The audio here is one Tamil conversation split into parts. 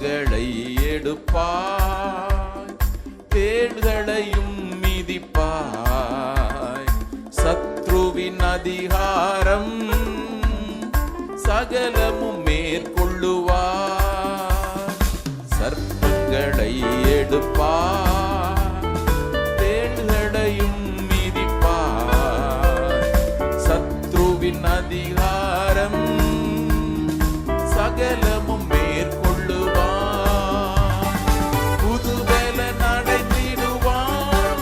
சர்ப்பங்களை எடுப்பாய், தேள்களையும் மிதிப்பாய். சத்ருவின் அதிகாரம் சகலமும் மேற்கொள்ளுவாய். சர்ப்பங்களை எடுப்பாய், தேள்களையும் மிதிப்பாய். சத்ருவின் அதிகாரம் சகலமும் மேற்கொள்ளுவாய். புதுபல நடைந்திடுவாய்,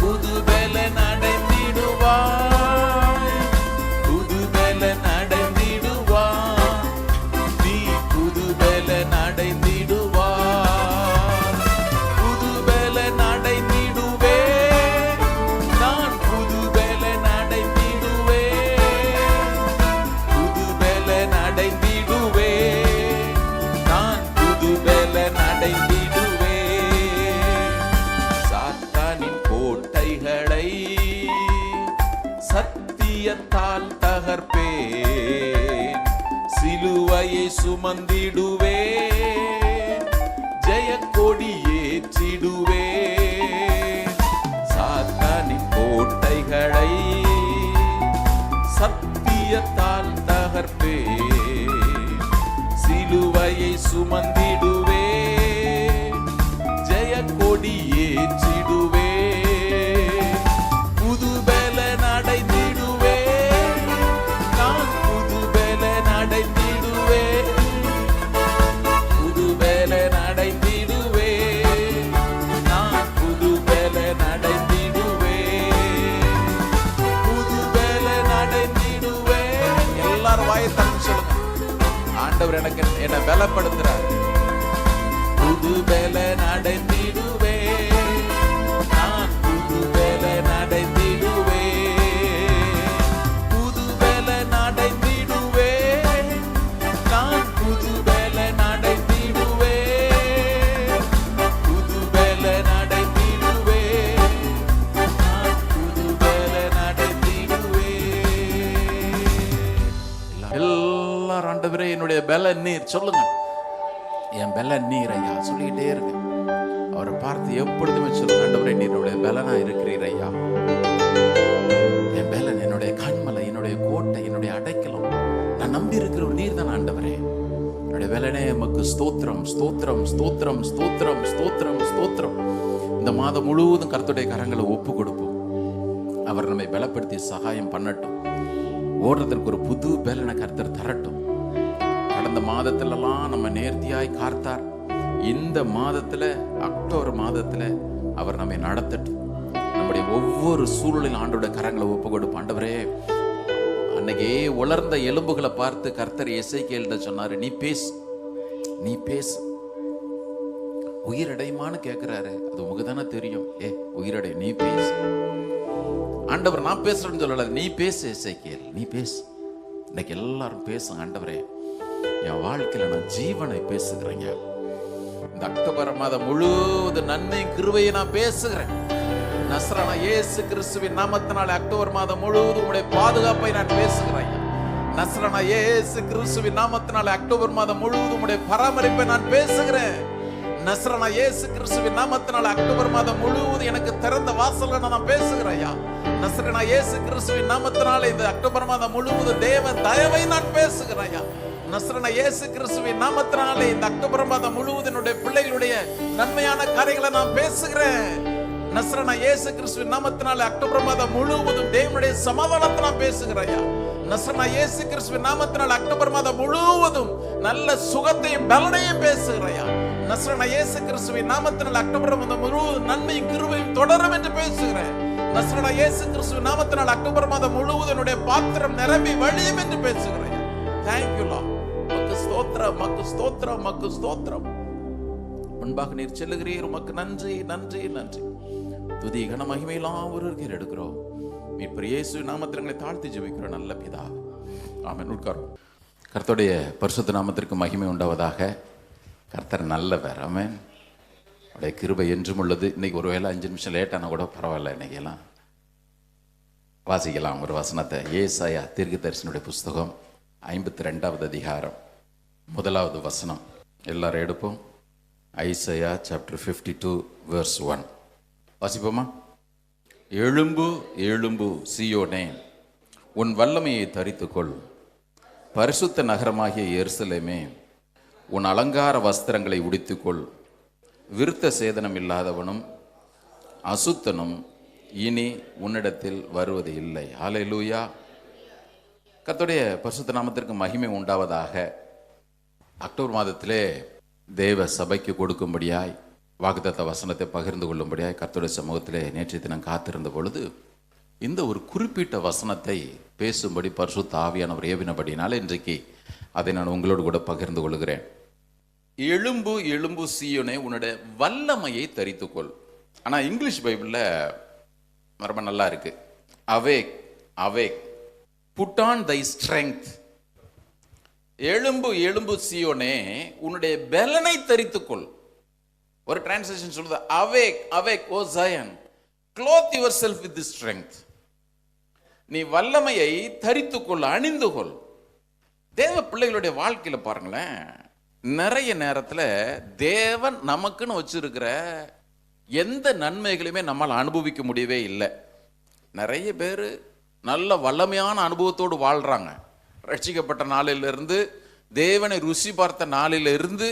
புதுபல நடைந்திடுவாய், புதுபல நடைந்திடுவாய். நீ புதுபல நடைந்திடுவாய், புதுபல நடைந்திடுவே. நான் புதுபல நடைந்திடுவே, புதுபல நடைந்திடுவே. நான் புதுபல நடைந்திடுவே. சாத்தானின் கோட்டைகளை சத்தியத்தால் தகர்ப்பேன், சிலுவையை சுமந்திடுவே, ஜெய கொடி ஏற்றிடுவே. சாத்தானின் கோட்டைகளை சத்தியத்தால் தகர்ப்பேன், சிலுவையை சுமந்திடுவே, ஜெய கொடி ஏற்றிடுவே. புதுபல நடைந்திடுவே, நான் புதுபல நடைந்திடுவே, புதுபல நடைந்திடுவே. நான் புதுபல நடைந்திடுவே, புதுபல நடைந்திடுவே. எல்லாரும் வாயை திறந்து சொல்லுங்க, ஆண்டவர் எனக்கு என்னை பலப்படுத்துறார். புதுபல நடைந்திடுவே, நான் புதுபல நடைந்திடுவே, புதுபல நடைந்திடுவே. நான் புதுபல நடைந்திடுவே, புதுபல நடைந்திடுவே. நான் புதுபல நடைந்திடுவே. எல்லாரும் ஆண்டவரே என்னுடைய பல நீர் சொல்லுங்க. என் பல நீர் ஐயா சொல்லிக்கிட்டே இருக்கு. அவரை பார்த்து எப்பொழுதுமே சொல்லுங்க, ஆண்டவரே நீருடைய பலனா இருக்கிறீர் ஐயா. என் பலன், என்னுடைய கண்மலை, என்னுடைய கோட்டை, என்னுடைய அடைக்கலம். நான் நம்பி இருக்கிற ஒரு நீர் தான் ஆண்டவரே. என்னுடைய பலனே எமக்கு ஸ்தோத்திரம், ஸ்தோத்திரம், ஸ்தோத்திரம், ஸ்தோத்திரம், ஸ்தோத்திரம், ஸ்தோத்திரம். இந்த மாதம் முழுவதும் கர்த்தருடைய கரங்களை ஒப்பு கொடுப்போம். அவர் நம்மை பலப்படுத்தி சகாயம் பண்ணட்டும். ஓடுறதற்கு ஒரு புது பலனை கர்த்தர் தரட்டும். கடந்த மாதத்திலலாம் நம்ம நேர்த்தியாய் காத்தார். இந்த மாதத்துல, அக்டோபர் மாதத்துல அவர் நம்மை நடத்தட்டும். நம்முடைய ஒவ்வொரு சூழலில் ஆண்டோட கரங்களை ஒப்பு கொடுப்போம். ஆண்டவரே, அன்னைக்கே உலர்ந்த எலும்புகளை பார்த்து கர்த்தர் எசேக்கியேல்கிட்ட சொன்னாரு, நீ பேசு, நீ பேசு. உயிரடையுமான்னு கேட்கிறாரு. அது உங்களுக்கு தானே தெரியும். உயிரடை, நீ பேசு. ஆண்டவர் நான் பேசுறேன்னு சொல்லல, நீ பேசு எசேக்கியேல், நீ பேசு. இன்னைக்கு எல்லாரும் பேசுங்க. ஆண்டவரே, என் வாழ்க்கையில நான் ஜீவனை பேசுகிறேங்க. இந்த அக்டோபர் மாதம் முழுவதும் நன்மை கிருபையை நான் பேசுகிறேன். நஸ்ரானா இயேசு கிறிஸ்துவின் நாமத்தினாலே அக்டோபர் மாதம் முழுவதும் உடைய பாதுகாப்பை நான் பேசுகிறேன். நஸ்ரானா இயேசு கிறிஸ்துவின் நாமத்தினாலே அக்டோபர் மாதம் முழுவதும் உடைய பராமரிப்பை நான் பேசுகிறேன். நஸ்ரானா இயேசு கிறிஸ்துவின் நாமத்தினாலே அக்டோபர் மாதம் முழுவதும் எனக்கு திறந்த வாசல்களை நான் பேசுகிறேன். நஸ்ரானா இயேசு கிறிஸ்துவின் நாமத்தினாலே இந்த அக்டோபர் மாதம் முழுவதும் தேவ தயவை நான் பேசுகிறேன். நஸ்ரானா இயேசு கிறிஸ்துவின் நாமத்தினாலே இந்த அக்டோபர் மாதம் முழுவதும் என்னுடைய பிள்ளைகளுடைய நன்மையான காரியங்களை நான் பேசுகிறேன். நஸ்ரானா இயேசு கிறிஸ்துவின் நாமத்தினாலே அக்டோபர் மாதம் முழுவதும் தேவனுடைய சமாதானத்தை நான் பேசுகிறேன். நஸ்ரானா இயேசு கிறிஸ்துவின் நாமத்தினாலே அக்டோபர் மாதம் முழுவதும் நல்ல சுகத்தையும் பலனையும் பேசுகிறேன். நஸ்ரானா இயேசு கிறிஸ்துவின் நாமத்தினாலே அக்டோபர் மாதம் முழுவதும் நன்மையும் கிருபையும் தொடரும் என்று பேசுகிறேன். நஸ்ரானா இயேசு கிறிஸ்துவின் நாமத்தினாலே அக்டோபர் மாதம் முழுவதும் என்னுடைய பாத்திரம் நிரம்பி வழியும் என்று பேசுகிறேன். Thank you Lord. மக்கு ஸ்தோத்திரம், மக்கு ஸ்தோத்திரம், மக்கு ஸ்தோத்திரம். முன்பாக நீர் செல்லுகிறீர். உமக்கு நன்றி, நன்றி, நன்றி. துதி கன மகிமையெல்லாம் ஒருவருக்கு எடுக்கிறோம். மீட்பர் இயேசு நாமத்திலே தாழ்த்தி ஜெபிக்கிறோம் நல்ல பிதா. ஆமென். உட்காரும். கர்த்தருடைய பரிசுத்த நாமத்திற்கு மகிமை உண்டாவதாக. கர்த்தர் நல்லவர். ஆமென். அவருடைய கிருபை என்றும் உள்ளது. இன்னைக்கு ஒருவேளை 5 நிமிஷம் லேட்டானா கூட பரவாயில்ல. இன்னைக்கெல்லாம் வாசிக்கலாம் ஒரு வசனத்தை. ஏசாயா தீர்க்கதரிசனுடைய புஸ்தகம் 52வது அதிகாரம் 1வது வசனம். எல்லாரும் எடுப்போம். Isaiah chapter 52 verse 1 வாசிப்போமா? எழும்பு எழும்பு சீயோனே, உன் வல்லமையை தரித்துக்கொள். பரிசுத்த நகரமாகிய எருசலேமே, உன் அலங்கார வஸ்திரங்களை உடித்துக்கொள். விருத்த சேதனம் இல்லாதவனும் அசுத்தனும் இனி உன்னிடத்தில் வருவது இல்லை. ஹல்லேலூயா. கர்த்தருடைய பரிசுத்த நாமத்திற்கு மகிமை உண்டாவதாக. அக்டோபர் மாதத்திலே தேவ சபைக்கு கொடுக்கும்படியாய் வாக்குத்தத்த வசனத்தை பகிர்ந்து கொள்ளும்படியாய் கர்த்தருடைய சமூகத்திலே நேற்றைய தினம் காத்திருந்த பொழுது இந்த ஒரு குறிப்பிட்ட வசனத்தை பேசும்படி பரிசுத்த ஆவியானவர் ஏவினபடினால இன்றைக்கு அதை நான் உங்களோடு கூட பகிர்ந்து கொள்கிறேன். எழும்பு எழும்பு சீயோனே, உன்னுடைய வல்லமையை தரித்துக்கொள். ஆனால் இங்கிலீஷ் பைபிளில் ரொம்ப நல்லா இருக்கு. Awake awake, put on thy strength. எழும்பு எழும்பு சீயோனே, உன்னுடைய பலனை தரித்துக்கொள். ஒரு டிரான்ஸ்லேஷன் சொல்லுது, awake awake O Zion, clothe yourself with strength. நீ வல்லமையை தரித்துக்கொள், அணிந்து கொள். தேவ பிள்ளைகளுடைய வாழ்க்கையில் பாருங்களேன், நிறைய நேரத்தில் தேவன் நமக்குன்னு வச்சிருக்கிற எந்த நன்மைகளையுமே நம்மால் அனுபவிக்க முடியவே இல்லை. நிறைய பேர் நல்ல வல்லமையான அனுபவத்தோடு வாழ்கிறாங்க. ரட்சிக்கப்பட்ட நாளிலிருந்து, தேவனை ருசி பார்த்த நாளிலிருந்து,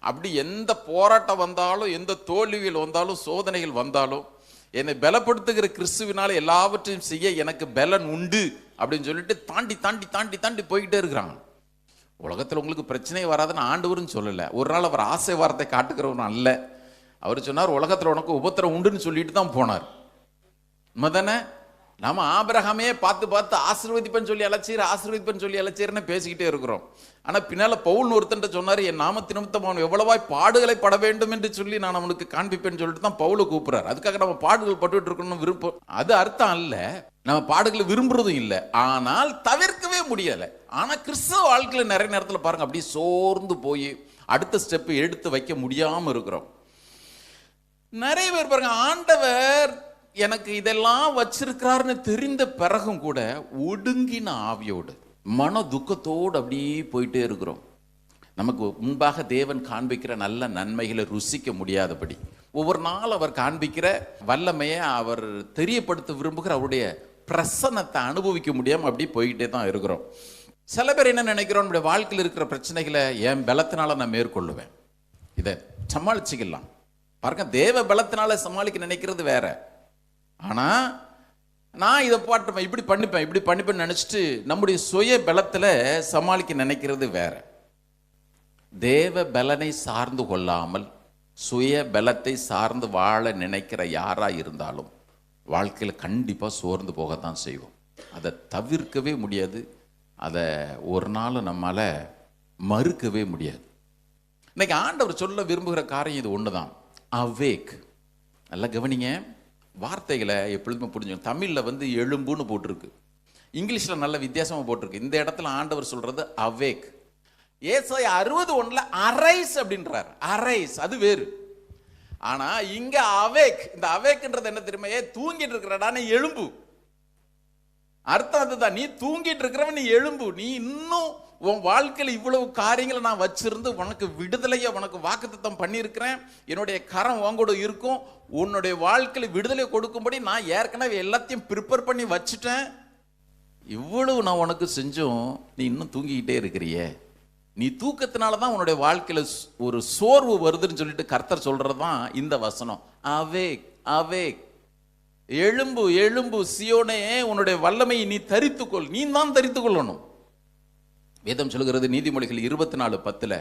அப்படி எந்த போராட்டம் வந்தாலும், எந்த தோல்விகள் வந்தாலும், சோதனைகள் வந்தாலும், என்னை பலப்படுத்துகிற கிறிஸ்துவினால எல்லாவற்றையும் செய்ய எனக்கு பலன் உண்டு அப்படின்னு சொல்லிட்டு தாண்டி தாண்டி தாண்டி தாண்டி போய்கிட்டே இருக்கிறாங்க. உலகத்தில் உங்களுக்கு பிரச்சனையே வராதுன்னு ஆண்டவரும் சொல்லலை. ஒரு நாள் அவர் ஆசை வார்த்தை காட்டுக்கிறவரும் அல்ல. அவர் சொன்னார், உலகத்தில் உனக்கு உபத்திரம் உண்டுன்னு சொல்லிட்டு தான் போனார். உண்மைதானே? நம்ம ஆபிரகாமே பார்த்து பார்த்து ஆசீர்வதிப்பேன்னு சொல்லி ஆசீர்வதிப்பேன்னு சொல்லி அழைச்சீர்னு பேசிக்கிட்டே இருக்கிறோம். ஆனால் பின்னால் பவுல் ஒருத்தன்ட்ட சொன்னார், என் நாமத்து நிமித்தம் அவன் எவ்வளவாய் பாடுகளை பட வேண்டும் என்று சொல்லி நான் அவனுக்கு காண்பிப்பேன்னு சொல்லிட்டு தான் பவுலை கூப்பிட்றாரு. அதுக்காக நம்ம பாடுகள் பட்டுட்டு இருக்கணும் விருப்பம், அது அர்த்தம் அல்ல. நம்ம பாடுகளை விரும்புறதும் இல்லை, ஆனால் தவிர்க்கவே முடியலை. ஆனால் கிறிஸ்தவ வாழ்க்கையில் நிறைய நேரத்தில் பாருங்க, அப்படியே சோர்ந்து போய் அடுத்த ஸ்டெப்பு எடுத்து வைக்க முடியாமல் இருக்கிறோம். நிறைய பேர் பாருங்க, ஆண்டவர் எனக்கு இதெல்லாம் வச்சிருக்கிறாருன்னு தெரிந்த பிறகும் கூட ஒடுங்கின ஆவியோடு, மன துக்கத்தோடு அப்படியே போயிட்டே இருக்கிறோம். நமக்கு முன்பாக தேவன் காண்பிக்கிற நல்ல நன்மைகளை ருசிக்க முடியாதபடி, ஒவ்வொரு நாள் அவர் காண்பிக்கிற வல்லமையை அவர் தெரியப்படுத்த விரும்புகிற அவருடைய பிரசன்னத்தை அனுபவிக்க முடியாமல் அப்படி போய்கிட்டே தான் இருக்கிறோம். சில பேர் என்ன நினைக்கிறோம், நம்முடைய வாழ்க்கையில் இருக்கிற பிரச்சனைகளை என் பலத்தினால நான் மேற்கொள்ளுவேன், இதை சமாளிச்சுக்கலாம். பாருங்க, தேவ பலத்தினால சமாளிக்க நினைக்கிறது வேற. ஆனால் நான் இதை பாட்டுப்பேன், இப்படி பண்ணிப்பேன் நினச்சிட்டு நம்முடைய சுய பலத்தில் சமாளிக்க நினைக்கிறது வேற. தேவ பலனை சார்ந்து கொள்ளாமல் சுய பலத்தை சார்ந்து வாழ நினைக்கிற யாராக இருந்தாலும் வாழ்க்கையில் கண்டிப்பாக சோர்ந்து போகத்தான் செய்வோம். அதை தவிர்க்கவே முடியாது, அதை ஒரு நாள் நம்மளால் மறுக்கவே முடியாது. இன்னைக்கு ஆண்டவர் சொல்ல விரும்புகிற காரியம் இது ஒன்று தான், அவேக். நல்லா கவனிங்க, வார்த்தைகளை எப்பொழுதுமே புரிஞ்சுக்கணும். தமிழில் எழும்புன்னு போட்டிருக்கு, இங்கிலீஷில் நல்ல வித்தியாசமாக போட்டிருக்கு. இந்த இடத்துல ஆண்டவர் சொல்றது அவேக். ஏசாயா 60:1 அரைஸ் அப்படின்றார். அரைஸ் அது வேறு. ஆனா இங்க அவேக், இந்த அவேக்ன்றது என்ன தெரியுமா? தூங்கிட்டு இருக்கிறடா நீ எழும்பு. அர்த்தம் அதுதான், நீ தூங்கிட்டு இருக்கிறவன் நீ எழும்பு. நீ இன்னும் உன் வாழ்க்கையில் இவ்வளவு காரியங்களை நான் வச்சிருந்து உனக்கு விடுதலையை உனக்கு வாக்குத்தத்தம் பண்ணியிருக்கிறேன். என்னுடைய கரம் உங்களோட இருக்கும். உன்னுடைய வாழ்க்கையில் விடுதலை கொடுக்கும்படி நான் ஏற்கனவே எல்லாத்தையும் ப்ரிப்பேர் பண்ணி வச்சுட்டேன். இவ்வளவு நான் உனக்கு செஞ்சும் நீ இன்னும் தூங்கிக்கிட்டே இருக்கிறியே. நீ தூக்கத்தினால தான் உன்னுடைய வாழ்க்கையில் ஒரு சோர்வு வருதுன்னு சொல்லிட்டு கர்த்தர் சொல்றது தான் இந்த வசனம், அவேக் அவேக். எழும்பு எழும்பு சீயோனே, உன்னுடைய வல்லமையை நீ தரித்துக்கொள். நீ தான் தரித்துக்கொள்ளணும். வேதம் சொல்கிறது நீதிமொழிகள் 24:10,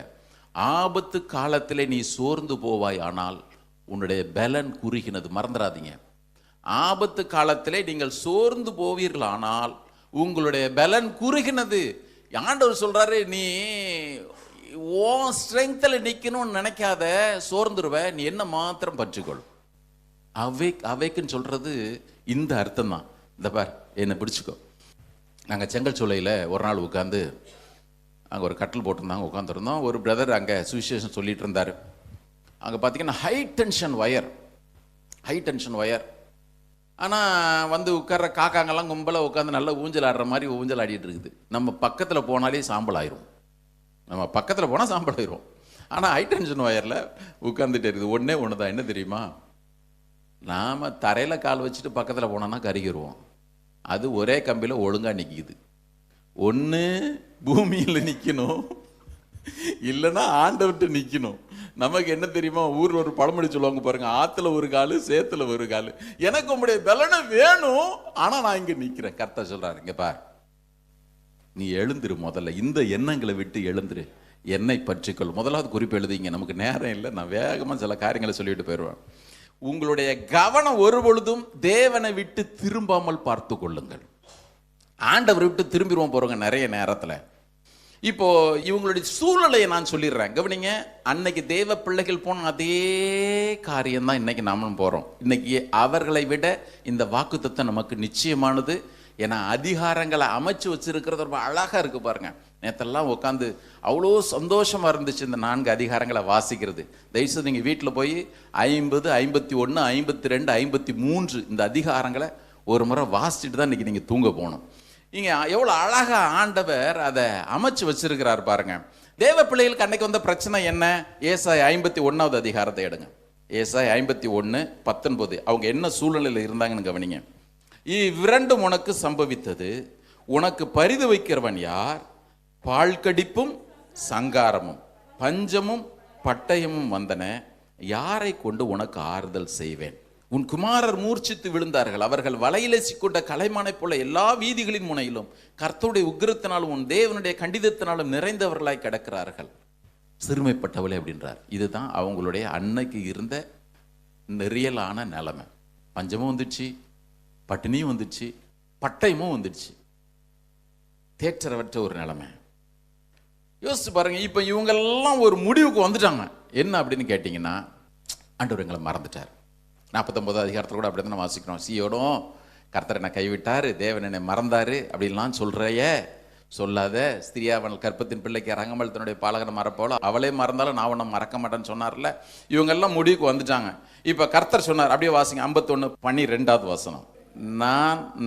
ஆபத்து காலத்திலே நீ சோர்ந்து போவாய், ஆனால் உன்னுடைய பலன் குறுகினது. மறந்துடாதீங்க, ஆபத்து காலத்திலே நீங்கள் சோர்ந்து போவீர்கள், ஆனால் உங்களுடைய பலன் குறுகினது. ஆண்டவர் சொல்றாரு, நீ உன் ஸ்ட்ரெங்த்தில் நிற்கணும்னு நினைக்காத, சோர்ந்துருவ. நீ என்ன மாத்திரம் பற்றிக்கொள். அவேக் அவேக்குன்னு சொல்றது இந்த அர்த்தம் தான். இந்த பார், என்னை பிடிச்சிக்கோ. நாங்கள் செங்கல் சோலையில் ஒரு நாள் உட்காந்து அங்கே ஒரு கட்டில் போட்டிருந்தாங்க, உட்காந்துருந்தோம். ஒரு பிரதர் அங்கே சுவிசேஷன் சொல்லிட்டு இருந்தார். அங்கே பார்த்தீங்கன்னா ஹை டென்ஷன் ஒயர். ஆனால் உட்கார்ற காக்காங்கெல்லாம் கும்பலாக உட்காந்து நல்லா ஊஞ்சல் ஆடுற மாதிரி ஊஞ்சல் ஆடிட்டு இருக்குது. நம்ம பக்கத்தில் போனாலே சாம்பல் ஆயிரும். ஆனால் ஹை டென்ஷன் ஒயரில் உட்காந்துட்டே இருக்குது. ஒன்றே ஒன்று தான், என்ன தெரியுமா? நாம் தரையில் கால் வச்சுட்டு பக்கத்தில் போனோன்னா கருகிடுவோம். அது ஒரே கம்பியில் ஒழுங்காக நிற்கிது. ஒன்று பூமியில் நிற்கணும், இல்லைன்னா ஆண்டவர்கிட்ட நிற்கணும். நமக்கு என்ன தெரியுமா, ஊரில் ஒரு பழமொழி சொல்லுவாங்க பாருங்க, ஆற்றுல ஒரு கால் சேத்துல ஒரு கால். எனக்கு உங்களுடைய பலனை வேணும், ஆனால் நான் இங்கே நிற்கிறேன். கர்த்தர் சொல்கிறாரு, இங்கே பார், நீ எழுந்துரு, முதல்ல இந்த எண்ணங்களை விட்டு எழுந்துரு, என்னை பற்றிக்கொள். முதலாவது குறிப்பு எழுதிங்க, நமக்கு நேரம் இல்லை, நான் வேகமாக சில காரியங்களை சொல்லிட்டு போயிடுவேன். உங்களுடைய கவனம் ஒரு பொழுதும் தேவனை விட்டு திரும்பாமல் பார்த்து கொள்ளுங்கள். ஆண்டவரை விட்டு திரும்பிடுவோம் போறோங்க நிறைய நேரத்தில். இப்போ இவங்களுடைய சூழ்நிலையை நான் சொல்லிடுறேன், கவனிங்க. அன்னைக்கு தேவ பிள்ளைகள் போன அதே காரியம் தான் இன்னைக்கு நாமளும் போறோம். இன்னைக்கு அவர்களை விட இந்த வாக்குத்தத்தம் நமக்கு நிச்சயமானது. ஏன்னா அதிகாரங்களை அமைச்சு வச்சிருக்கிறது ரொம்ப அழகா இருக்கு பாருங்க. நேற்றெல்லாம் உட்காந்து அவ்வளோ சந்தோஷமா இருந்துச்சு இந்த 4 அதிகாரங்களை வாசிக்கிறது. தயவுசெய்து நீங்கள் வீட்டில் போய் 50, 51, 52, 53 இந்த அதிகாரங்களை ஒரு முறை வாசிச்சுட்டு தான் இன்னைக்கு நீங்கள் தூங்க போகணும். இங்கே எவ்வளோ அழகா ஆண்டவர் அதை அமைச்சு வச்சிருக்கிறார் பாருங்க. தேவ பிள்ளைகளுக்கு அன்னைக்கு வந்த பிரச்சனை என்ன? ஏசாயா 51வது அதிகாரத்தை எடுங்க. ஏசாயா 51:19 அவங்க என்ன சூழ்நிலையில் இருந்தாங்கன்னு கவனிங்க. இவ்விரண்டும் உனக்கு சம்பவித்தது, உனக்கு பரிது வைக்கிறவன் யார்? பாழ்கடிப்பும் சங்காரமும் பஞ்சமும் பட்டயமும் வந்தன, யாரை கொண்டு உனக்கு ஆறுதல் செய்வேன்? உன் குமாரர் மூர்ச்சித்து விழுந்தார்கள், அவர்கள் வலையிலே சிக்கொண்ட கலைமானை போல எல்லா வீதிகளின் முனையிலும் கர்த்தருடைய உக்கிரத்தினாலும் உன் தேவனுடைய கண்டிதத்தினாலும் நிறைந்தவர்களாய் கிடக்கிறார்கள். சிறுமைப்பட்டவளே அப்படின்றார். இதுதான் அவங்களுடைய அன்னைக்கு இருந்த நெறியலான நிலைமை. பஞ்சமும் வந்துடுச்சு, பட்டினியும் வந்துடுச்சு, பட்டயமும் வந்துடுச்சு, தேற்றரவற்ற ஒரு நிலைமை. யோசிச்சு பாருங்க. இப்போ இவங்கெல்லாம் ஒரு முடிவுக்கு வந்துட்டாங்க. என்ன அப்படின்னு கேட்டிங்கன்னா, ஆண்டவர் எங்களை மறந்துட்டார். 49வது அதிகாரத்தில் கூட அப்படி தான் வாசிக்கிறோம். சீயோடும் கர்த்தர் என்னை கைவிட்டார், தேவன் என்னை மறந்தார் அப்படின்லாம் சொல்கிறைய சொல்லாத. ஸ்திரியாவன் கற்பத்தின் பிள்ளைக்கு ரங்கமல் தன்னுடைய பாலகனை மறப்போல அவளே மறந்தாலும் நான் உன்னை மறக்க மாட்டேன்னு சொன்னார்ல. இவங்கெல்லாம் முடிவுக்கு வந்துட்டாங்க. இப்போ கர்த்தர் சொன்னார், அப்படியே வாசிங்க 51:12 வசனம்.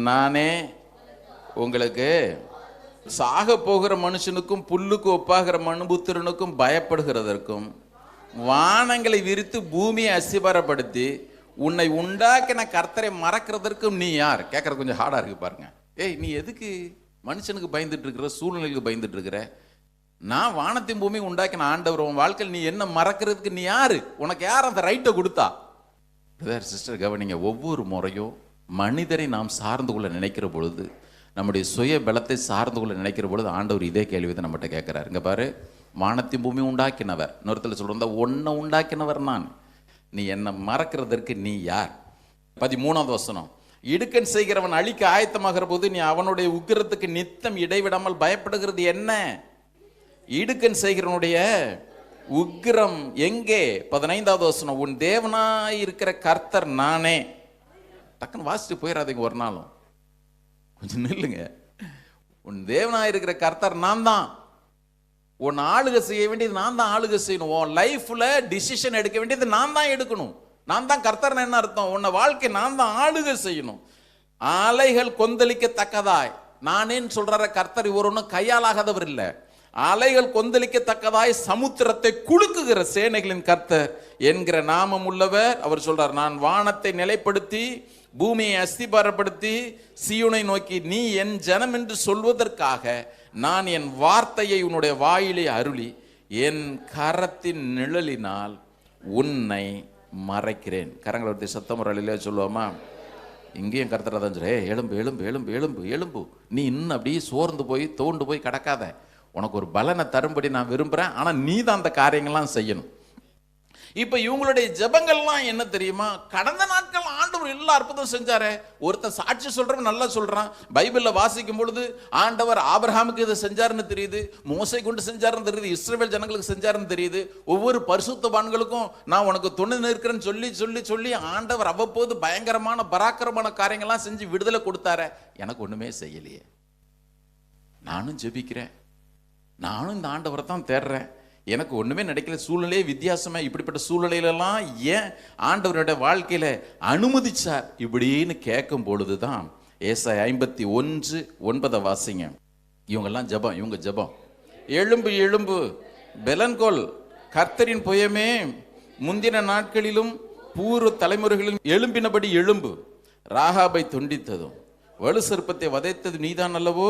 நானே உங்களுக்கு சாக போகிற மனுஷனுக்கும் புல்லுக்கு ஒப்பாகிற மனுபுத்திரனுக்கும் பயப்படுகிறதற்கும் வானங்களை விரித்து பூமியை அசிபாரப்படுத்தி உன்னை உண்டாக்கின கர்த்தரை மறக்கிறதற்கும் நீ யார்? கேட்கறது கொஞ்சம் ஹார்டா இருக்கு பாருங்க. ஏய், நீ எதுக்கு மனுஷனுக்கு பயந்துட்டு இருக்கிற, சூழ்நிலைக்கு பயந்துட்டு இருக்கிற? நான் வானத்தின் பூமி உண்டாக்கின ஆண்டவர், உன் வாழ்க்கையில் நீ என்ன மறக்கிறதுக்கு நீ யாரு? உனக்கு யார் அந்த ரைட்டை கொடுத்தா? பிரதர் சிஸ்டர் கவனிங்க. ஒவ்வொரு முறையும் மனிதரை நாம் சார்ந்து கொள்ள நினைக்கிற பொழுது, நம்முடைய சுய பலத்தை சார்ந்து கொள்ள நினைக்கிற பொழுது ஆண்டவர் இதே கேள்வி தான் நம்மகிட்ட கேட்கிறார். இங்க பாரு, வானத்தின் பூமி உண்டாக்கினவர், இன்னொருத்தர் சொல்றா உன்னை உண்டாக்கினவர் நான், நீ என்ன மறக்கிறதற்கு நீ யார்? 13வது வசனம். இடுக்கன் செய்கிறவன் அழிக்க ஆயத்தமாகிற போது நீ அவனுடைய உக்கிரத்துக்கு நித்தம் இடைவிடாமல் பயப்படுகிறது என்ன? இடுக்கன் செய்கிறவனுடைய உக்கிரம் எங்கே? 15வது வசனம். உன் தேவனாய் இருக்கிற கர்த்தர் நானே. டக்குன்னு வாசிட்டு போயிடாதீங்க ஒரு நாளும், கொஞ்சம் நில்லுங்க. உன் தேவனாய் இருக்கிற கர்த்தர் நான் தான். உன் ஆளுகை செய்ய வேண்டியது நான் தான் ஆளுகை செய்யணும். உன் லைஃப்ல டிசிஷன் எடுக்க வேண்டியது நான் தான் எடுக்கணும். நான் தான் கர்த்தர். என்ன அர்த்தம்? உன்னை வாழ்க்கை நான் தான் ஆளுகை செய்யணும். அலைகள் கொந்தளிக்கத்தக்கதாய், நானேன்னு சொல்ற கர்த்தர் இவர் ஒன்றும் கையாலாகாதவர் இல்லை. அலைகள் கொந்தளிக்கத்தக்கதாய் சமுத்திரத்தை குலுக்குகிற சேனைகளின் கர்த்தர் என்கிற நாமம் உள்ளவர். அவர் சொல்றார், நான் வானத்தை நிலைப்படுத்தி பூமியை அஸ்திபாரப்படுத்தி சீயோனை நோக்கி நீ என் ஜனம் என்று சொல்வதற்காக நான் என் வார்த்தையை உன்னுடைய வாயிலே அருளி என் கரத்தின் நிழலினால் உன்னை மறைக்கிறேன். கரங்களை ஒருத்தி சத்தம் முறையிலே சொல்லுவோமா? இங்கேயும் கர்த்தர் தான் சொல்ற, எலும்பு எலும்பு எலும்பு எலும்பு எலும்பு, நீ இன்னும் அப்படியே சோர்ந்து போய் தோண்டு போய் கிடக்காத, உனக்கு ஒரு பலனை தரும்படி நான் விரும்புகிறேன், ஆனால் நீ தான் அந்த காரியங்கள்லாம் செய்யணும். இப்போ இவங்களுடைய ஜெபங்கள்லாம் என்ன தெரியுமா? கடந்த நாட்கள் ஆண்டவர் எல்லா அற்புதம் செஞ்சாரு. ஒருத்தன் சாட்சி சொல்றவன் நல்லா சொல்றான். பைபிள்ல வாசிக்கும் பொழுது ஆண்டவர் ஆபிரகாமுக்கு இதை செஞ்சாருன்னு தெரியுது, மோசை கொண்டு செஞ்சாருன்னு தெரியுது, இஸ்ரவேல் ஜனங்களுக்கு செஞ்சாருன்னு தெரியுது. ஒவ்வொரு பரிசுத்தவான்களுக்கும் நான் உனக்கு துணை நிற்கிறேன்னு சொல்லி சொல்லி சொல்லி ஆண்டவர் அவ்வப்போது பயங்கரமான பராக்கிரமான காரியங்கள்லாம் செஞ்சு விடுதலை கொடுத்தாரு. எனக்கு ஒண்ணுமே செய்யலையே. நானும் ஜெபிக்கிறேன், நானும் இந்த ஆண்டவரை தான் தேடுறேன், எனக்கு ஒண்ணுமே நடக்கல, சூழ்நிலையே வித்தியாசமா, இப்படிப்பட்ட சூழ்நிலையிலெல்லாம் ஏன் ஆண்டவருடைய வாழ்க்கையில அனுமதிச்சார் இப்படின்னு கேட்கும் பொழுதுதான் ஏசாயா 51:9 வாசிங்க. இவங்கெல்லாம் ஜெபம், இவங்க ஜெபம். எழும்பு எழும்பு பெலன்கொள், கர்த்தரின் புயமே, முந்தின நாட்களிலும் பூர்வ தலைமுறைகளிலும் எழும்பினபடி எழும்பு. ராகாபை துண்டித்ததும் வலு சர்ப்பத்தை வதைத்தது நீதான் அல்லவோ.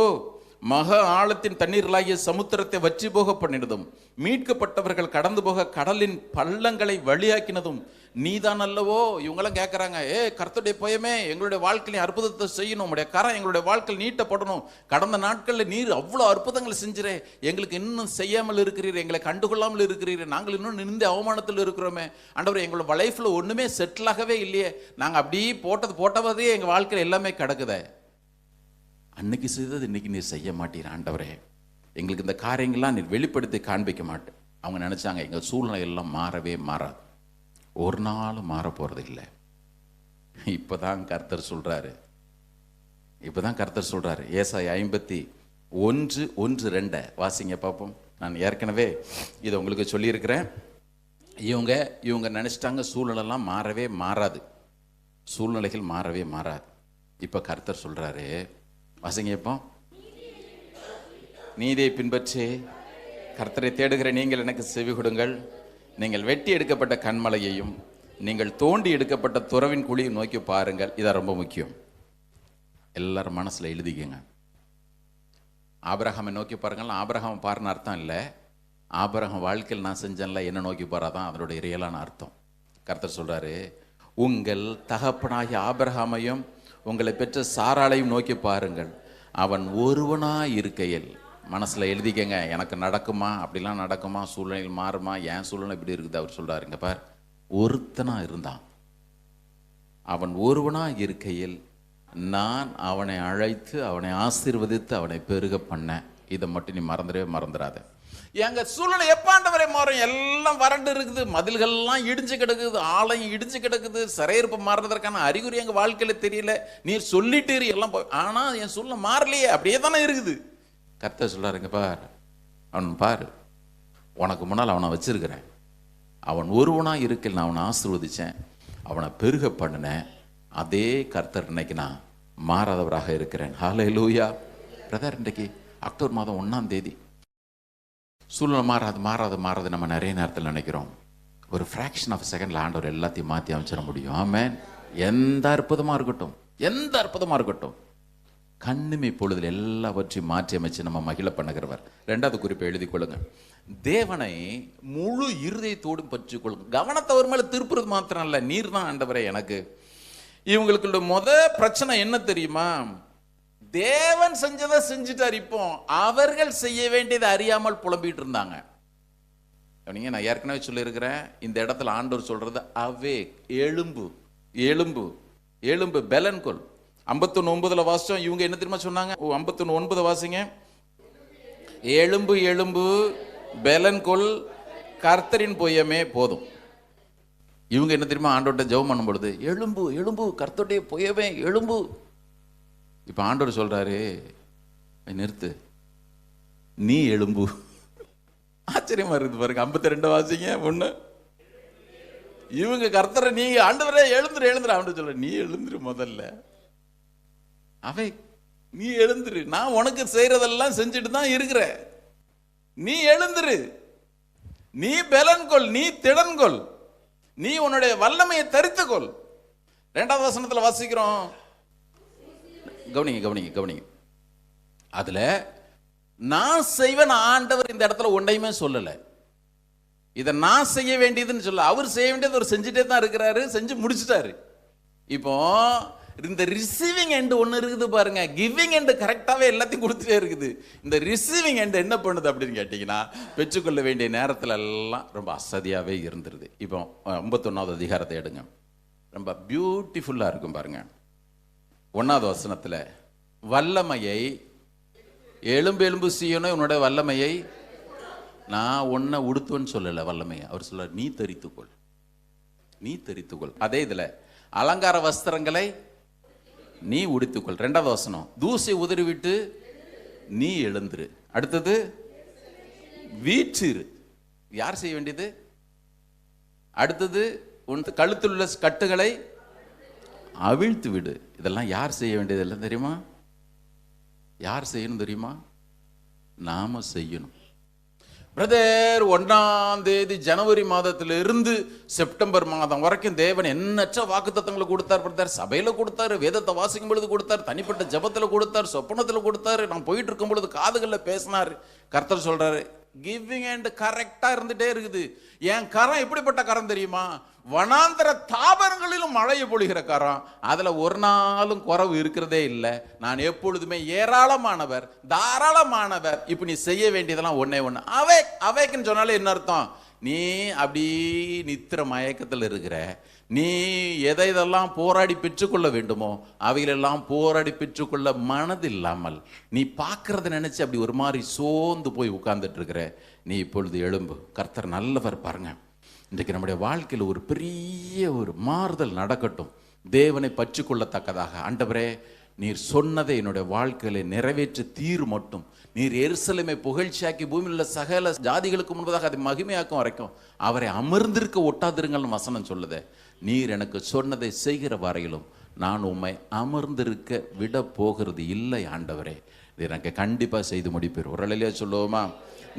மகா ஆழத்தின் தண்ணீர்களாகிய சமுத்திரத்தை வற்றி போக பண்ணினதும் மீட்கப்பட்டவர்கள் கடந்து போக கடலின் பள்ளங்களை வழியாக்கினதும் நீதான் அல்லவோ. இவங்கெல்லாம் கேட்கறாங்க, கர்த்தருடைய புயமே, எங்களுடைய வாழ்க்கையில அற்புதத்தை செய்யணும், உங்களுடைய கரம் எங்களுடைய வாழ்க்கையில் நீட்டப்படணும். கடந்த நாட்களில் நீர் அவ்வளோ அற்புதங்களை செஞ்சிரே, எங்களுக்கு இன்னும் செய்யாமல் இருக்கிறீர், எங்களை கண்டுகொள்ளாமல் இருக்கிறீர், நாங்கள் இன்னும் நிந்த அவமானத்தில் இருக்கிறோமே ஆண்டவரே, எங்களோட லைஃப்ல ஒண்ணுமே செட்டில் ஆகவே இல்லையே, நாங்கள் அப்படியே போட்டதே எங்கள் வாழ்க்கையில் எல்லாமே கிடக்குதே. அன்னைக்கு செய்தது இன்னைக்கு நீர் செய்ய மாட்டீர் ஆண்டவரே, எங்களுக்கு இந்த காரியங்கள்லாம் நீர் வெளிப்படுத்தி காண்பிக்க மாட்டேன். அவங்க நினைச்சாங்க எங்கள் சூழ்நிலை எல்லாம் மாறவே மாறாது, ஒரு நாளும் மாற போறது இல்லை. இப்பதான் கர்த்தர் சொல்றாரு, ஏசாயா 51:1-2 வாசிங்க பார்ப்போம். நான் ஏற்கனவே இதை உங்களுக்கு சொல்லியிருக்கிறேன். இவங்க நினைச்சிட்டாங்க சூழ்நிலைலாம் மாறவே மாறாது, சூழ்நிலைகள் மாறவே மாறாது. இப்ப கர்த்தர் சொல்றாரு, வாசிங்க இப்போ. நீதியை பின்பற்றி கர்த்தரை தேடுகிற நீங்கள் எனக்கு செவி கொடுங்கள். நீங்கள் வெட்டி எடுக்கப்பட்ட கண்மலையையும் நீங்கள் தோண்டி எடுக்கப்பட்ட துறவின் குழியை நோக்கி பாருங்கள். இதான் ரொம்ப முக்கியம், எல்லாரும் மனசுல எழுதிக்கங்க. ஆபிரகாமை நோக்கி பாருங்கள். ஆபிரகாம் பாருன்னு அர்த்தம் இல்லை, ஆபிரகாம் வாழ்க்கையில் நான் செஞ்சேன்ல என்ன நோக்கி பாராதான் அதனுடைய ரியலான அர்த்தம். கர்த்தர் சொல்றாரு, உங்கள் தகப்பனாகிய ஆபிரகாமையும் உங்களை பெற்ற சாராளையும் நோக்கி பாருங்கள். அவன் ஒருவனாய் இருக்கையில், மனசுல எழுதிக்கங்க, எனக்கு நடக்குமா, அப்படிலாம் நடக்குமா, சூழ்நிலைகள் மாறுமா, என் சூழ்நிலை இப்படி இருக்குது. அவர் சொல்றாருங்க பார், ஒருத்தனா இருந்தான், அவன் ஒருவனா இருக்கையில் நான் அவனை அழைத்து அவனை ஆசீர்வதித்து அவனை பெருக பண்ணேன். இதை மட்டும் நீ மறந்துடாத. எங்க சூழ்நிலை எப்பாண்டவரை மாறும், எல்லாம் வறண்டு இருக்குது, மதில்கள்லாம் இடிஞ்சு கிடக்குது, ஆலயம் இடிஞ்சு கிடக்குது, சிறையிருப்பு மாறுறதற்கான அறிகுறி எங்க வாழ்க்கையில தெரியல, நீர் சொல்லிட்டு எல்லாம் ஆனா என் சூழ்நிலை மாறலையே, அப்படியே தானே இருக்குது. கர்த்தர் சொல்றாருங்க பார், அவன் பாரு, உனக்கு முன்னால் அவனை வச்சிருக்கிறேன், அவன் ஒருவனா இருக்கையில் நான் அவனை ஆசீர்வதிச்சேன், அவனை பெருக பண்ணினேன். அதே கர்த்தர் இன்னைக்கு நான் மாறாதவராக இருக்கிறேன். ஹல்லேலூயா. பிரதர், இன்றைக்கு அக்டோபர் மாதம் 1ஆம் தேதி. சூழ்நிலை மாறாது நம்ம நிறைய நேரத்தில் நினைக்கிறோம். ஒரு ஃப்ராக்ஷன் ஆஃப் செகண்ட்ல ஆண்டவர் எல்லாத்தையும் மாற்றி அமைச்சிட முடியும். ஆமென். எந்த அற்புதமாக இருக்கட்டும், கண்ணுமை பொழுதில் எல்லாவற்றையும் மாற்றி அமைச்சு நம்ம மகிழ பண்ணுகிறவர். 2வது குறிப்பை எழுதி கொள்ளுங்க. தேவனை முழு இருதயத்தோடும் பற்றி கொள்ளுங்க. கவனத்தை ஒரு மேல திருப்புறது மாத்திரம் இல்ல, நீர் தான் ஆண்டவரே எனக்கு. இவங்களுக்கு முத பிரச்சனை என்ன தெரியுமா? தேவன் செஞ்சதை செஞ்சுட்டார், இப்போ அவர்கள் செய்ய வேண்டியதை அறியாமல் புலம்பிட்டு இருந்தாங்க. நான் ஏற்கனவே சொல்லியிருக்கிறேன், இந்த இடத்துல ஆண்டவர் சொல்றது அவேக், எழும்பு பெலன்கொள். 51:9 வாசிச்சோம். இவங்க என்ன தெரியுமா சொன்னாங்க? 51:9 வாசிங்க. எழும்பு பெலன்கொள், கர்த்தரின் புயமே போதும். இவங்க என்ன தெரியுமா ஆண்டவர்கிட்ட ஜெபம் பண்ணும் பொழுது, எழும்பு கர்த்தருடைய புயமே எழும்பு. இப்ப ஆண்டவர் சொல்றாரு, நிறுத்து, நீ எழும்பு. ஆச்சரியமா இருக்குது பாருங்க. 52 வாசிங்க. 1 இவங்க கர்த்தரை நீ ஆண்டவரே எழுந்துரு ஆண்டவர் சொல்ற, நீ எழுந்துரு, முதல்ல அவை நீ எழுந்துரு, நான் உனக்கு செய்யறதெல்லாம் செஞ்சுட்டு தான் இருக்கிற, நீ எழுந்துரு, நீ பலன்கொள், நீ திடன்கொள், நீ உன்னுடைய வல்லமையை தரித்துக்கொள். 2வது வசனத்துல வாசிக்கிறோம், கவனிங்க. அதுல நான் செய்வேன் ஆண்டவர் இந்த இடத்துல ஒன்றையுமே சொல்லல. இதை நான் செய்ய வேண்டியதுன்னு சொல்ல, அவர் செய்ய வேண்டியது அவர் செஞ்சுட்டே தான் இருக்கிறாரு, செஞ்சு முடிச்சுட்டாரு. இப்போ இந்த ரிசீவிங் எண்ட் ஒன்று இருக்குது பாருங்க, கிவிங் எண்ட் கரெக்டாகவே எல்லாத்தையும் கொடுத்துட்டே இருக்குது. இந்த ரிசீவிங் எண்ட் என்ன பண்ணுது அப்படின்னு கேட்டிங்கன்னா, பெற்றுக்கொள்ள வேண்டிய நேரத்தில் எல்லாம் ரொம்ப அசதியாகவே இருந்துருது. இப்போ 51வது அதிகாரத்தை எடுங்க, ரொம்ப பியூட்டிஃபுல்லாக இருக்கும் பாருங்க. 1வது வசனத்தில், வல்லமையை எலும்பு செய்யணும், உன்னோட வல்லமையை நான் உன்னை உடுத்துவன்னு சொல்லலை, வல்லமையை அவர் சொல்ல, நீ தரித்துக்கொள். அதே இதில் அலங்கார வஸ்திரங்களை நீ உடுத்துக்கொள். 2வது வசனம், தூசை உதறிவிட்டு நீ எழுந்துரு. அடுத்தது வீற்றிரு, யார் செய்ய வேண்டியது? அடுத்தது உன் கழுத்தில் உள்ள கட்டுகளை அவிழ்த்து விடு. இதெல்லாம் யார் செய்ய வேண்டியது எல்லாம் தெரியுமா? யார் செய்யணும் தெரியுமா? நாம செய்யணும். பிரதர், 1ஆம் தேதி ஜனவரி மாதத்துல இருந்து செப்டம்பர் மாதம் வரைக்கும் தேவன் எண்ணற்ற வாக்குத்தத்தங்களை கொடுத்தார் பிரதர். சபையில கொடுத்தாரு, வேதத்தை வாசிக்கும் பொழுது கொடுத்தாரு, தனிப்பட்ட ஜபத்துல கொடுத்தாரு, சொப்பனத்துல கொடுத்தாரு, நான் போயிட்டு இருக்கும் பொழுது காதுகள்ல பேசினாரு. கர்த்தர் சொல்றாரு, கிவிங் அண்ட் கரெக்டா இருந்துட்டே இருக்குது. என் கரம் எப்படிப்பட்ட கரம் தெரியுமா? வனாந்தர தாவரங்களிலும் மழையை பொழிகிற கரம். அதுல ஒரு நாளும் குறைவு இருக்கிறதே இல்லை. நான் எப்பொழுதுமே ஏராளமானவர், தாராளமானவர். இப்ப நீ செய்ய வேண்டியதெல்லாம் ஒன்னே ஒண்ணு. அவேக்குன்னு சொன்னாலே என்ன அர்த்தம்? நீ அப்படி நித்திர மயக்கத்தில் இருக்கிற, நீ எதை இதெல்லாம் போராடி பெற்றுக்கொள்ள வேண்டுமோ அவைகளெல்லாம் போராடி பெற்றுக்கொள்ள மனதில்லாமல் நீ பார்க்கறத நினைச்சு அப்படி ஒரு மாதிரி சோர்ந்து போய் உட்கார்ந்துட்டு இருக்கிற, நீ இப்பொழுது எழும்பு. கர்த்தர் நல்லவர். பாருங்க, இன்றைக்கு நம்முடைய வாழ்க்கையில் ஒரு பெரிய ஒரு மாறுதல் நடக்கட்டும். தேவனை பற்றி கொள்ளத்தக்கதாக. ஆண்டவரே, நீர் சொன்னதை என்னுடைய வாழ்க்கையில நிறைவேற்றி தீர் மட்டும். நீர் எருசலேமை புகழ்ச்சியாக்கி பூமியில் உள்ள சகல ஜாதிகளுக்கு முன்பதாக அதை மகிமையாக்கும் வரைக்கும் அவரை அமர்ந்திருக்க ஒட்டாதிருங்கள் வசனம் சொல்லுதே. நீர் எனக்கு சொன்னதை செய்கிற வரையிலும் நான் உம்மை அமர்ந்திருக்க விட போகிறது இல்லை ஆண்டவரே. இது எனக்கு கண்டிப்பா செய்து முடிப்பீர். ஒரு அலையிலேயே சொல்லுவோமா?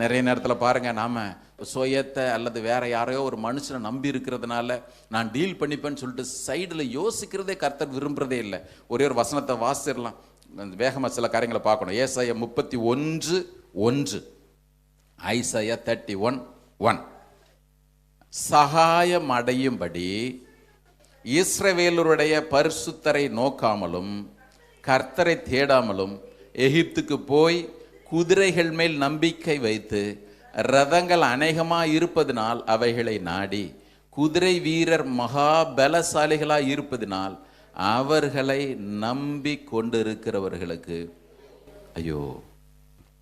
நிறைய நேரத்தில் பாருங்க, நாம சுயத்தை அல்லது வேற யாரையோ ஒரு மனுஷனை நம்பி இருக்கிறதுனால நான் டீல் பண்ணிப்பேன்னு சொல்லிட்டு சைடில் யோசிக்கிறதே கர்த்தர் விரும்புறதே இல்லை. ஒரே ஒரு வசனத்தை வாசிடலாம், வேகமாக சில காரியங்களை பார்க்கணும். ஏசாயா 31:1, ஐசாயா 31:1. சகாயம் அடையும்படி இஸ்ரவேலருடைய பரிசுத்தரை நோக்காமலும் கர்த்தரை தேடாமலும் எகிப்துக்கு போய் குதிரைகள் மேல் நம்பிக்கை வைத்து ரதங்கள் அநேகமாய் இருப்பதினால் அவைகளை நாடி குதிரை வீரர் மகா பலசாலிகளாய் இருப்பதினால் அவர்களை நம்பி கொண்டிருக்கிறவர்களுக்கு ஐயோ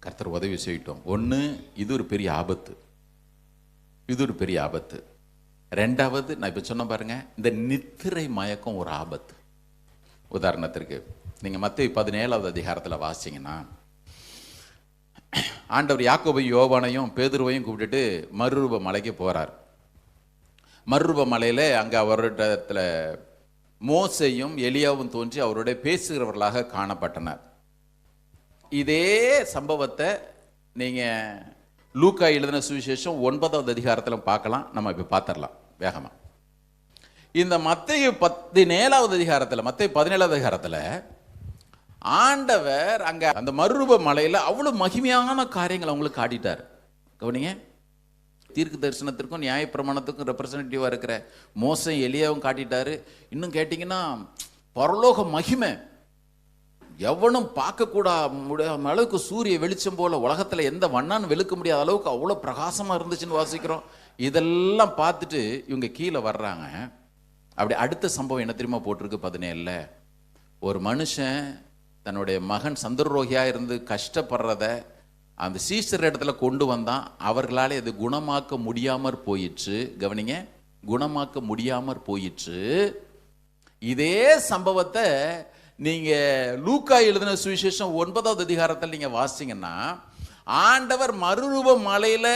கர்த்தர் உதவி செய்யட்டும். ஒன்று, இது ஒரு பெரிய ஆபத்து. இது ஒரு பெரிய ஆபத்து. ரெண்டாவது, நான் இப்போ சொன்ன பாருங்க, இந்த நித்திரை மயக்கம் ஒரு ஆபத்து. உதாரணத்திற்கு நீங்க மத்தேயு 17ஆவது அதிகாரத்தில் வாசிங்கன்னா, ஆண்டவர் யாக்கோபையும் யோவானையும் பேதுருவையும் கூப்பிட்டுட்டு மறுரூப மலைக்கு போறார். மறுரூப மலையில அங்க அவரிடத்துல மோசேயும் எலியாவும் தோன்றி அவருடைய பேசுகிறவர்களாக காணப்பட்டனர். இதே சம்பவத்தை நீங்க லூக்கா எழுதின சுவிசேஷம் 9ஆவது அதிகாரத்தில் பார்க்கலாம். நம்ம இப்ப பார்த்துடலாம் வேகமா. இந்த மத்தேயு 17ஆவது அதிகாரத்தில், மத்தேயு 17ஆவது அதிகாரத்தில் ஆண்டவர் அங்க அந்த மறுரூப மலையில அவ்வளவு மகிமையான காரியங்கள் அவங்களுக்கு காட்டிட்டார். கவனிங்க, தீர்க்க தரிசனத்திற்கும் நியாயப்பிரமாணத்துக்கும் ரெப்ரசன்டேட்டிவா இருக்கிற மோசே எலியாவும் காட்டிட்டாரு. இன்னும் கேட்டீங்கன்னா பரலோக மகிமை எவனும் பார்க்க கூட முடியாத அளவுக்கு சூரிய வெளிச்சம் போல உலகத்துல எந்த வண்ணான்னு வெளுக்க முடியாத அளவுக்கு அவ்வளவு பிரகாசமா இருந்துச்சுன்னு வாசிக்கிறோம். இதெல்லாம் பார்த்துட்டு இவங்க கீழே வர்றாங்க. அப்படி அடுத்த சம்பவம் என்ன தெரியுமா போட்டிருக்கு 17ல? ஒரு மனுஷன் தன்னுடைய மகன் சந்திரரோகியா இருந்து கஷ்டப்படுறத அந்த சீசர் இடத்துல கொண்டு வந்தான். அவர்களாலே அது குணமாக்க முடியாமற் போயிற்று. கவனிங்க, குணமாக்க முடியாமற் போயிற்று. இதே சம்பவத்தை நீங்க லூக்கா எழுதின சுவிசேஷம் 9ஆவது அதிகாரத்தில் நீங்க வாசிங்கன்னா, ஆண்டவர் மறுரூப மலையில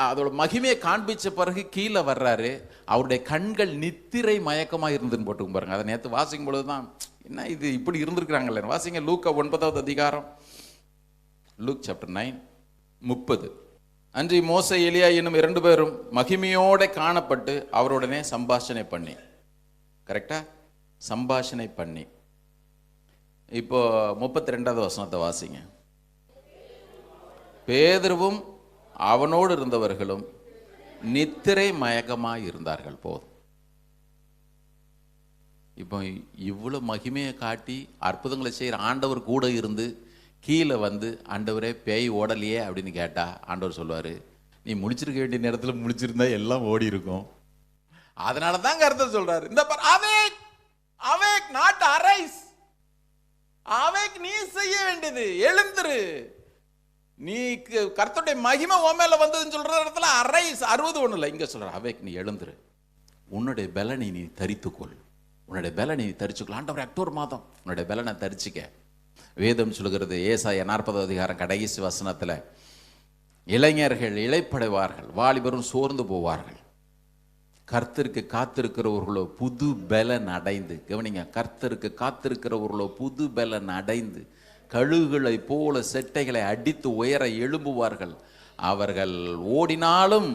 அதோட மகிமையை காண்பிச்ச பிறகு கீழே வர்றாரு. அவருடைய கண்கள் நித்திரை மயக்கமா இருந்துன்னு போட்டு பாருங்க. அதை நேற்று வாசிக்கும் பொழுதுதான் என்ன இது இப்படி இருந்திருக்கிறாங்கல்ல. வாசிங்க லூக்கா 9ஆவது அதிகாரம், லூக் சாப்டர் 9:30. அன்றி மோசே எலியா என்னும் 2 பேரும் மகிமையோட காணப்பட்டு அவருடனே சம்பாஷணை பண்ணி, கரெக்டா சம்பாஷணை பண்ணி. இப்போ 32ஆவது வசனத்தை வாசிங்க. பேதுருவும் அவனோடு இருந்தவர்களும் நித்திரை மயக்கமாய் இருந்தார்கள். போதும். இப்போ இவ்வளவு மகிமையை காட்டி அற்புதங்களை செய்கிற ஆண்டவர் கூட இருந்து கீழே வந்து, ஆண்டவரே பேய் ஓடலையே அப்படின்னு கேட்டா ஆண்டவர் சொல்லுவாரு, நீ முழிச்சிருக்க வேண்டிய நேரத்தில் முழிச்சிருந்தா எல்லாம் ஓடி இருக்கும். அதனால தான் கர்த்தர் சொல்றாரு, இந்த awake awake not arise. Awake நீ செய்ய வேண்டியது எழுந்துரு. நீ கர்த்தருடைய மகிமை உன் மேல வந்ததுன்னு சொல்ற இடத்துல அரைஸ் 60 ஒண்ணு இல்லை. இங்க சொல்ற அவேக் நீ எழுந்துரு, உன்னுடைய பலனை நீ தரித்துக்கொள், உன்னுடைய பலனை நீ தரிச்சுக்கொள். ஆண்டவர் அக்டோபர் மாதம் உன்னுடைய பலனை தரிச்சுக்க. வேதம் சொல்லுகிறது ஏசாயா 40ஆவது அதிகாரம் கடைசி வசனத்துல, இளைஞர்கள் இளைப்படைவார்கள், வாலிபரும் சோர்ந்து போவார்கள், கர்த்தருக்கு காத்திருக்கிறவர்களோ புது பலன் அடைந்து. கவனிங்க, கர்த்தருக்கு காத்திருக்கிறவர்களோ புது பலன் அடைந்து கழுகுகளை போல செட்டைகளை அடித்து உயர எழும்புவார்கள், அவர்கள் ஓடினாலும்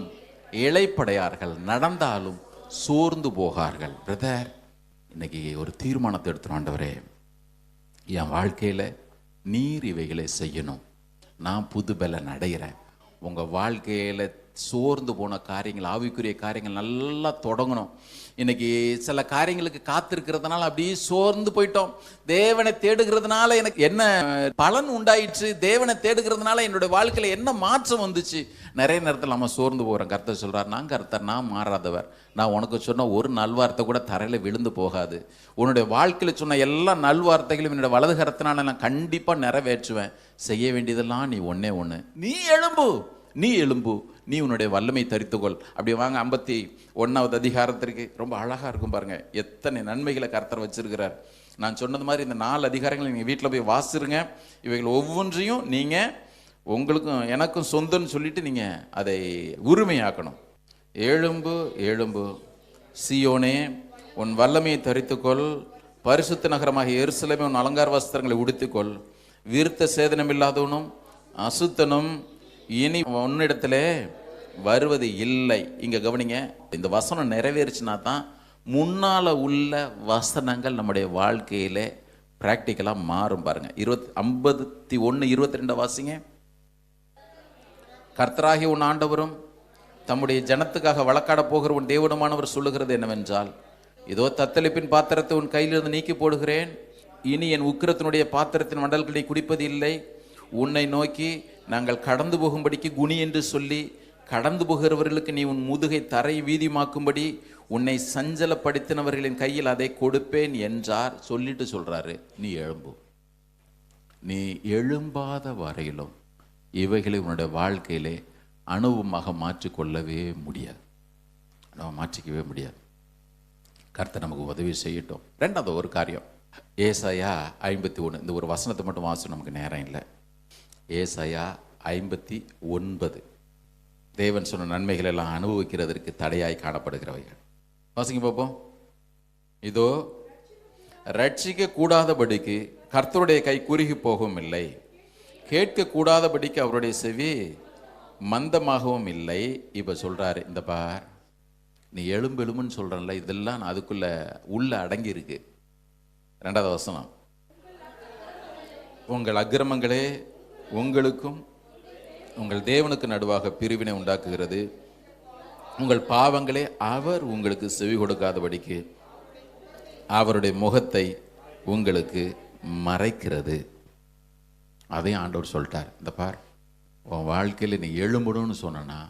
இளைப்படையார்கள், நடந்தாலும் சோர்ந்து போகார்கள். பிரதர், இன்னைக்கு ஒரு தீர்மானத்தை எடுத்துரும். ஆண்டவரே, என் வாழ்க்கையில் நீர் இவைகளை செய்யணும், நான் புது பலன் அடைகிறேன். உங்கள் வாழ்க்கையில் சோர்ந்து போன காரியங்கள், ஆவிக்குரிய காரியங்கள் நல்லா தொடங்கணும். இன்னைக்கு சில காரியங்களுக்கு காத்திருக்கிறதுனால அப்படியே சோர்ந்து போயிட்டோம். தேவனை தேடுகிறதுனால எனக்கு என்ன பலன் உண்டாயிற்று, தேவனை தேடுகிறதுனால என்னுடைய வாழ்க்கையில் என்ன மாற்றம் வந்துச்சு. நிறைய நேரத்தில் நம்ம சோர்ந்து போகிறோம். கர்த்தர் சொல்கிறார், நான் கர்த்தர், நான் மாறாதவர். நான் உனக்கு சொன்ன ஒரு நல்வார்த்தை கூட தரையில் விழுந்து போகாது. உன்னுடைய வாழ்க்கையில் சொன்ன எல்லா நல்வார்த்தைகளும் என்னுடைய வலது கரத்தினால நான் கண்டிப்பாக நிறைவேற்றுவேன். செய்ய வேண்டியதெல்லாம் நீ ஒன்னே ஒன்று, நீ எழும்பு, நீ எழும்பு, நீ உன்னுடைய வல்லமை தரித்துக்கொள். அப்படி வாங்க 51வது அதிகாரத்திற்கு ரொம்ப அழகாக இருக்கும் பாருங்க, எத்தனை நன்மைகளை கர்த்தர் வச்சிருக்கிறார். நான் சொன்னது மாதிரி இந்த 4 அதிகாரங்களை நீங்கள் வீட்டில் போய் வாசிருங்க. இவைகள் ஒவ்வொன்றையும் நீங்கள் உங்களுக்கும் எனக்கும் சொந்தம்னு சொல்லிட்டு நீங்கள் அதை உரிமையாக்கணும். எழும்பு, எழும்பு சீயோனே, உன் வல்லமையை தரித்துக்கொள். பரிசுத்த நகரமாக எருசலேமே, உன் அலங்கார வஸ்திரங்களை உடுத்திக்கொள். விருத்த சேதனம் இல்லாதவனும் அசுத்தனும் இனி உன்னிடத்துல வருவது இல்லை. இங்க கவனிங்க, இந்த வசனம் நிறைவேறுச்சுன்னா தான் முன்னால உள்ள வசனங்கள் நம்முடைய வாழ்க்கையில பிராக்டிக்கலா மாறும். பாருங்க, 51:22 வாசிங்க. கர்த்தராகிய உன் ஆண்டவரும் தம்முடைய ஜனத்துக்காக வழக்காட போகிற உன் தேவனுமானவர் சொல்லுகிறது என்னவென்றால், இதோ தத்தளிப்பின் பாத்திரத்தை உன் கையிலிருந்து நீக்கி போடுகிறேன். இனி என் உக்கிரத்தினுடைய பாத்திரத்தின் மண்டல்களை குடிப்பது இல்லை. உன்னை நோக்கி நாங்கள் கடந்து போகும்படிக்கு குனி என்று சொல்லி, கடந்து போகிறவர்களுக்கு நீ உன் முதுகை தரை வீதியுமாக்கும்படி உன்னை சஞ்சலப்படுத்தினவர்களின் கையில் அதை கொடுப்பேன் என்றார். சொல்லிட்டு சொல்றாரு, நீ எழும்பு. நீ எழும்பாத வரையிலும் இவைகளை உன்னுடைய வாழ்க்கையிலே அனுபவமாக மாற்றிக்கொள்ளவே முடியாது, மாற்றிக்கவே முடியாது. கர்த்தர் நமக்கு உதவி செய்யட்டும். ரெண்டாவது ஒரு காரியம், ஏசாயா 51, இந்த ஒரு வசனத்தை மட்டும் வாசி, நமக்கு நேரம் இல்லை. ஏசாயா 59, தேவன் சொன்ன நன்மைகள் எல்லாம் அனுபவிக்கிறதற்கு தடையாய் காணப்படுகிறவைகள். வாசிங்க பார்ப்போம். இதோ ரட்சிக்க கூடாதபடிக்கு கர்த்தருடைய கை குறுகி போகவும் இல்லை, கேட்க கூடாதபடிக்கு அவருடைய செவி மந்தமாகவும் இல்லை. இப்ப சொல்றாரு, இந்த பார், நீ எலும்பெலும்புன்னு சொல்றல, இதெல்லாம் அதுக்குள்ள உள்ள அடங்கி இருக்கு. 2வது வசனம், உங்கள் அக்கிரமங்களே உங்களுக்கும் உங்கள் தேவனுக்கு நடுவாக பிரிவினை உண்டாக்குகிறது. உங்கள் பாவங்களே அவர் உங்களுக்கு செவி கொடுக்காதபடிக்கு அவருடைய முகத்தை உங்களுக்கு மறைக்கிறது. அதையும் ஆண்டவர் சொல்லிட்டார். இந்த பார், உன் வாழ்க்கையில் நீ எழும்பணும்னு சொன்னா,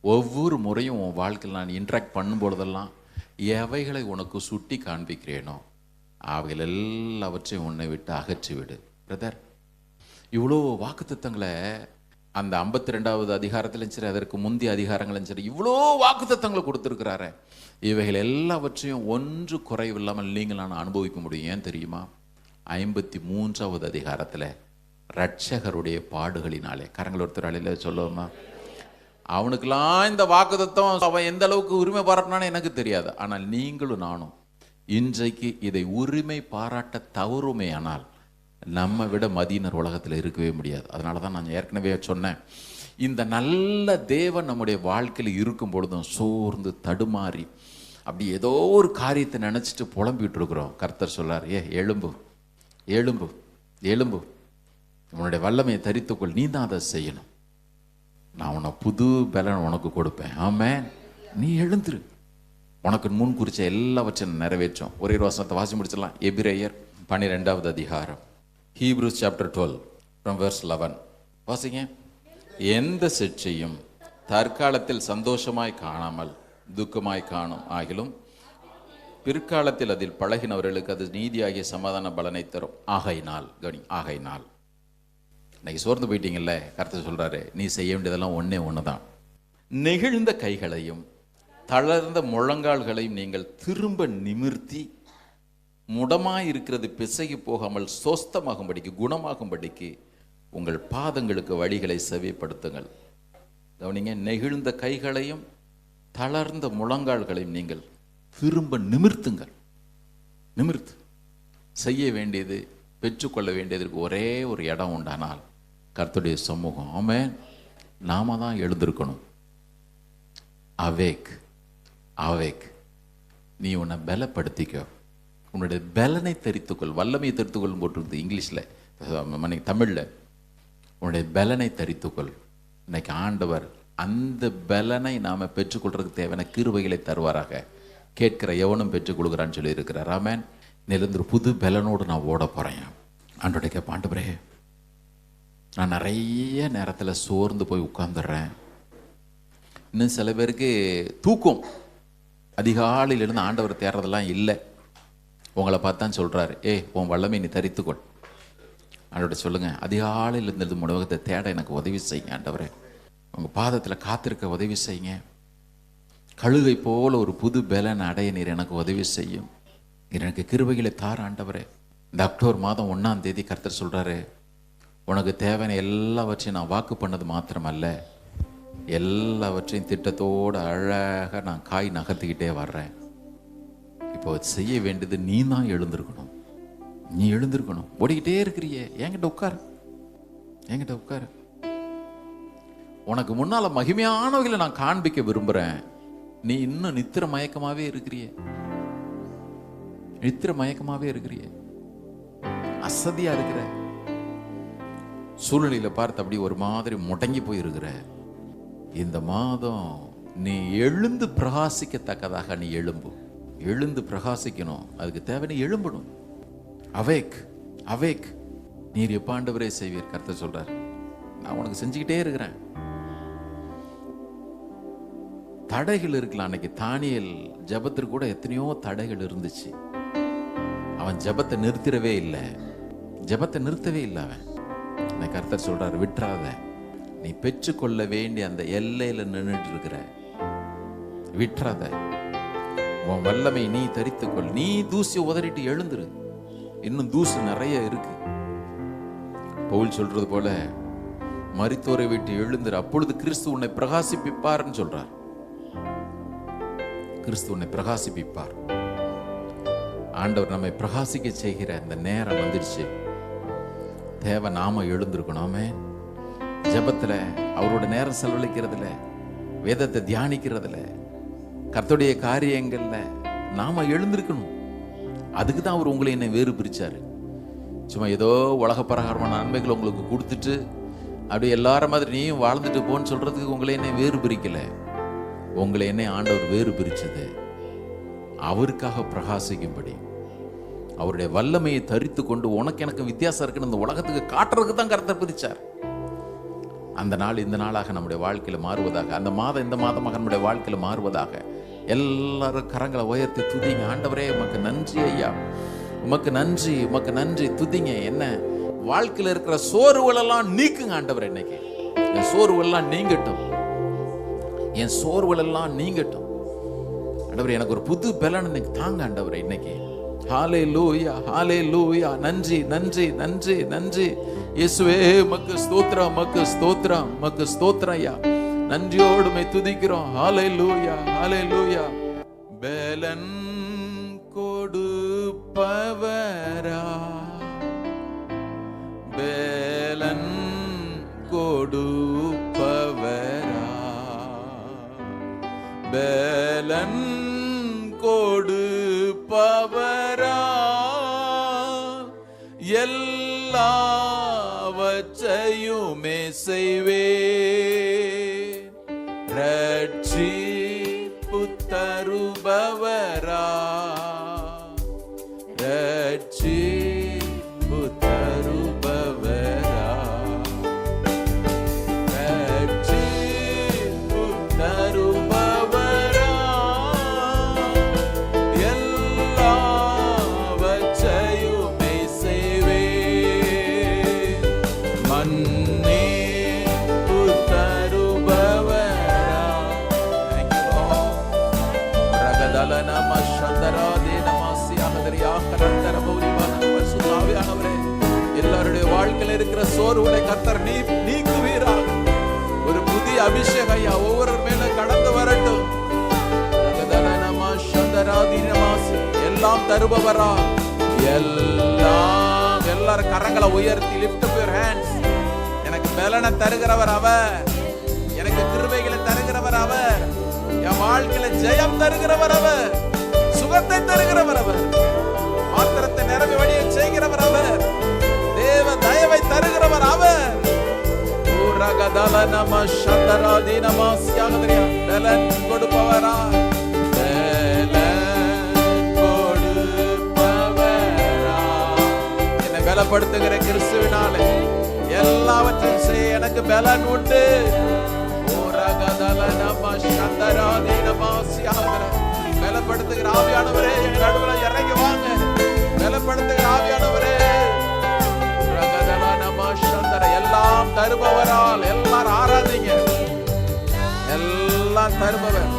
ஒவ்வொரு முறையும் உன் வாழ்க்கையில் நான் இன்ட்ராக்ட் பண்ணும் பொழுதெல்லாம் எவைகளை உனக்கு சுட்டி காண்பிக்கிறேனோ அவைகள் எல்லாவற்றையும் உன்னை விட்டு அகற்றிவிடு. பிரதர், இவ்வளோ வாக்குத்தத்தங்களை அந்த 52வது அதிகாரத்திலும் சரி, அதற்கு முந்தைய அதிகாரங்களும் சரி, இவ்வளோ வாக்குத்தத்தங்களை கொடுத்துருக்கிறாரு. இவைகள் எல்லாவற்றையும் ஒன்று குறைவில்லாமல் நீங்கள் நான் அனுபவிக்க முடியும். ஏன் தெரியுமா? 53வது அதிகாரத்தில் ரட்சகருடைய பாடுகளினாலே, கரங்கள் ஒருத்தர் அழையில சொல்லுவோமா, அவனுக்கெல்லாம் இந்த வாக்குத்தத்தம் அவன் எந்த அளவுக்கு உரிமை பாராட்டினான்னு எனக்கு தெரியாது. ஆனால் நீங்களும் நானும் இன்றைக்கு இதை உரிமை பாராட்ட தவறுமே ஆனால் நம்ம விட மதியினர் உலகத்தில் இருக்கவே முடியாது. அதனால தான் நான் ஏற்கனவே சொன்னேன், இந்த நல்ல தேவன் நம்முடைய வாழ்க்கையில் இருக்கும் பொழுதும் சோர்ந்து தடுமாறி அப்படி ஏதோ ஒரு காரியத்தை நினச்சிட்டு புலம்பிட்டு இருக்கிறோம். கர்த்தர் சொல்லார், எழும்பு, எழும்பு, எழும்பு, உன்னுடைய வல்லமையை தரித்துக்கொள், நீ தான் அதை செய்யணும். நான் உன்னை புது பலன் உனக்கு கொடுப்பேன். ஆமென். நீ எழுந்துரு, உனக்கு முன் குறிச்ச எல்லாவற்றையும் நிறைவேற்றும். ஒரே வசனத்தை வாசி முடிச்சிடலாம். எபிரேயர் 12வது அதிகாரம், ஹீப்ரூஸ் சாப்டர் 12 from verse 11 வாசிங்க. எந்த சிற்றையும் தற்காலத்தில் சந்தோஷமாய் காணாமல் துக்கமாய் காணும் ஆகிலும் பிற்காலத்தில் அதில் பழகினவர்களுக்கு அது நீதியாகிய சமாதான பலனை தரும். ஆகையினால், கவனி, ஆகையினால், இன்னைக்கு சோர்ந்து போயிட்டீங்கல்ல, கர்த்தர் சொல்றாரு, நீ செய்ய வேண்டியதெல்லாம் ஒன்னே ஒண்ணுதான். நெகிழ்ந்த கைகளையும் தளர்ந்த முழங்கால்களையும் நீங்கள் திரும்ப நிமிர்த்தி, முடமாயிருக்கிறது பிசகி போகாமல் சொஸ்தமாகும்படிக்கு, குணமாகும்படிக்கு உங்கள் பாதங்களுக்கு வழிகளை செவிப்படுத்துங்கள். கவனிங்க, நெகிழ்ந்த கைகளையும் தளர்ந்த முழங்கால்களையும் நீங்கள் திரும்ப நிமிர்த்துங்கள். நிமிர்த்து செய்ய வேண்டியது, பெற்றுக்கொள்ள வேண்டியதற்கு ஒரே ஒரு இடம் உண்டானால் கர்த்தருடைய சமூகம். ஆமென். நாம தான் எழுந்திருக்கணும். Awake awake. நீ உன்னை பலப்படுத்திக்கோ, உன்னுடைய பலனை தரித்துக்கொள். வல்லமையை தரித்துக்கொள் போட்டிருக்கு இங்கிலீஷில், தமிழில் உன்னுடைய பலனை தரித்துக்கொள். இன்னைக்கு ஆண்டவர் அந்த பலனை நாம் பெற்றுக்கொள்றதுக்கு தேவையான கிருபைகளை தருவாராக. கேட்கிற எவனும் பெற்றுக்கொள்கிறான்னு சொல்லி இருக்கிறார். ஆமென். நிலந்து புது பலனோடு நான் ஓட போகிறேன். ஆண்டோட கேட்ப, ஆண்டவரே நான் நிறைய நேரத்தில் சோர்ந்து போய் உட்கார்ந்துடுறேன். இன்னும் சில பேருக்கு தூக்கம் அதிகாலையிலிருந்து ஆண்டவர் தேடுறதெல்லாம் இல்லை. உங்களை பார்த்தான் சொல்கிறார், உன் வல்லமை நீ தரித்துக்கொள். ஆண்டவர்கிட்ட சொல்லுங்கள், அதிகாலையிலிருந்து உணவகத்தை தேட எனக்கு உதவி செய்யுங்க ஆண்டவரே. உங்கள் பாதத்தில் காத்திருக்க உதவி செய்யுங்க. கழுகை போல ஒரு புது பலன் அடைய நீர் எனக்கு உதவி செய்யும். எனக்கு கிருபைகளை தார ஆண்டவரே. இந்த அக்டோபர் மாதம் 1ஆம் தேதி கர்த்தர் சொல்கிறாரு, உனக்கு தேவையான எல்லாவற்றையும் நான் வாக்கு பண்ணது மாத்திரமல்ல, எல்லாவற்றையும் திட்டத்தோடு அழகாக நான் காய் நகர்த்திக்கிட்டே வர்றேன். இப்போ செய்ய வேண்டியது நீ தான் எழுந்திருக்கணும். நீ எழுந்திருக்கணும். ஓடிக்கிட்டே இருக்கிறியே, என்கிட்ட உட்காரு, என்கிட்ட உட்காரு. உனக்கு முன்னால மகிமையானவர்களை நான் காண்பிக்க விரும்புறேன். நீ இன்னும் நித்திர மயக்கமாவே இருக்கிறியே, நித்திர மயக்கமாவே இருக்கிறியே, அசதியா இருக்கிற சூழ்நிலையில பார்த்து அப்படி ஒரு மாதிரி முடங்கி போய் இருக்கிற. இந்த மாதம் நீ எழுந்து பிரகாசிக்கத்தக்கதாக நீ எழும்பு. எழுந்து பிரகாசிக்கணும். அதுக்கு தேவை நீ எழும்பணும். Awake awake. நீர் எப்ப ஆண்டவரே செய்வீர்? கர்த்தர் சொல்றார், நான் உனக்கு செஞ்சுக்கிட்டே இருக்கிறேன். தடைகள் இருக்கலாம். அன்னைக்கு தானியேல் ஜெபத்திற்கு கூட எத்தனையோ தடைகள் இருந்துச்சு. அவன் ஜெபத்தை நிறுத்திடவே இல்லை, ஜெபத்தை நிறுத்தவே இல்லை. அவன் கர்த்தர் சொல்றார், விட்டுறாத. நீ பெற்றுக்கொள்ள வேண்டிய அந்த எல்லையில நின்றுட்டு இருக்கிற, விட்டுறாத. உன் வல்லமை நீ தரித்துக்கொள். நீ தூசி உதறிட்டு எழுந்துரு. இன்னும் தூசு நிறைய இருக்கு. பவுல் சொல்றது போல மரித்தோரை விட்டு எழுந்துரு, அப்பொழுது கிறிஸ்து உன்னை பிரகாசிப்பிப்பார்னு சொல்றார். கிறிஸ்து உன்னை பிரகாசிப்பிப்பார். ஆண்டவர் நம்மை பிரகாசிக்க செய்கிற இந்த நேரம் வந்துடுச்சு. தேவை நாம எழுந்திருக்கணுமே. ஜெபத்துல, அவரோட நேரம் செலவழிக்கிறதுல, வேதத்தை தியானிக்கிறதுல, கர்த்தருடைய காரியங்கள்ல நாம எழுந்திருக்கணும். அதுக்கு தான் அவர் உங்களை என்னை வேறு பிரிச்சாரு. சும்மா ஏதோ உலக பிரகாரமான நன்மைகள் உங்களுக்கு கொடுத்துட்டு அப்படி எல்லாரும் மாதிரி நீயும் வாழ்ந்துட்டு போன்னு சொல்றதுக்கு உங்களை என்னை வேறு பிரிக்கல. உங்களை என்னை ஆண்டவர் வேறு பிரிச்சது அவருக்காக பிரகாசிக்கும்படி, அவருடைய வல்லமையை தரித்து கொண்டு உனக்கு எனக்கு வித்தியாசம் இருக்குன்னு இந்த உலகத்துக்கு காட்டுறதுக்கு தான் கர்த்தர் பிரிச்சார். அந்த நாள் இந்த நாளாக நம்முடைய வாழ்க்கையில மாறுவதாக, அந்த மாதம் இந்த மாதமாக நம்முடைய வாழ்க்கையில மாறுவதாக. எல்லாரும் கரங்களை உயர்த்தி துதிங்க. ஆண்டவரே உமக்கு நன்றி ஐயா, உமக்கு நன்றி, உமக்கு நன்றி. துதிங்க. என்ன வாழ்க்கையில இருக்கிற சோர்வுகள் எல்லாம் நீக்குங்க ஆண்டவரே. இன்னைக்கு என் சோர்வுகள் எல்லாம் நீங்கட்டும், என் சோர்வுகள் எல்லாம் நீங்கட்டும் ஆண்டவரே. எனக்கு ஒரு புது பலன் இன்னைக்கு தாங்க ஆண்டவரே. இன்னைக்கு ஹல்லேலூயா, ஹல்லேலூயா. நன்றி, நன்றி, நன்றி, நன்றி இயேசுவே. மக்கு ஸ்தோத்திரம், மக்கு ஸ்தோத்திரம், மக்கு ஸ்தோத்திரம் ஐயா. நன்றியோடு மை துதிக்கிறோம். ஹல்லேலூயா, ஹல்லேலூயா. பலன் கொடுப்பவரா, பலன் கொடுப்பவரா, பலன் கொடுப்பவரா, எல்லாவற்றையுமே செய்வே, ரட்சிப்பு தருபவரா, ரட்சிப்பு தருபவரா, ரட்சிப்பு தருபவரா, எல்லாவற்றையுமே செய்வே, மன்னிப்பு தருபவரா. ரகதலனம சந்தராதே நமசி அகதரியா கரந்தரபௌரிவான பரிசுத்தாவியானவரே, எல்லாருடைய வாழ்க்கையில் இருக்கிற சோர்வுகளை கர்த்தர் நீக்குவீராக. ஒரு புதிய அபிஷேகம் ஐயா ஒவ்வொரு மேல கடந்து வரட்டும். ரகதலனம சந்தராதி நமசி, எல்லாம் தருபவரா, எல்லாம். எல்லாரும் கரங்களை உயர்த்தி lift up your hands. எனக்கு பலனை தருகிறவர் அவர், வாழ்க்கையில ஜெயம் தருகிறவர் அவர், சுகத்தை தருகிறவர் அவர், பாத்திரத்தை நிரம்பி வழியை செய்கிறவர் அவர், தேவ தயவை தருகிறவர் அவர். கொடுப்பவரா என்னை பலப்படுத்துகிற கிறிஸ்துவினாலே எல்லாவற்றையும் செய்ய எனக்கு பலன் உண்டு. பலப்படுத்துகிற ஆவியானவரே எங்க நடுவுல இறங்கி வாங்க. பலப்படுத்துகிற ஆவியானவரே எல்லாம் தருபவரால் எல்லாரும் ஆராதிங்க. எல்லாம் தருபவர்,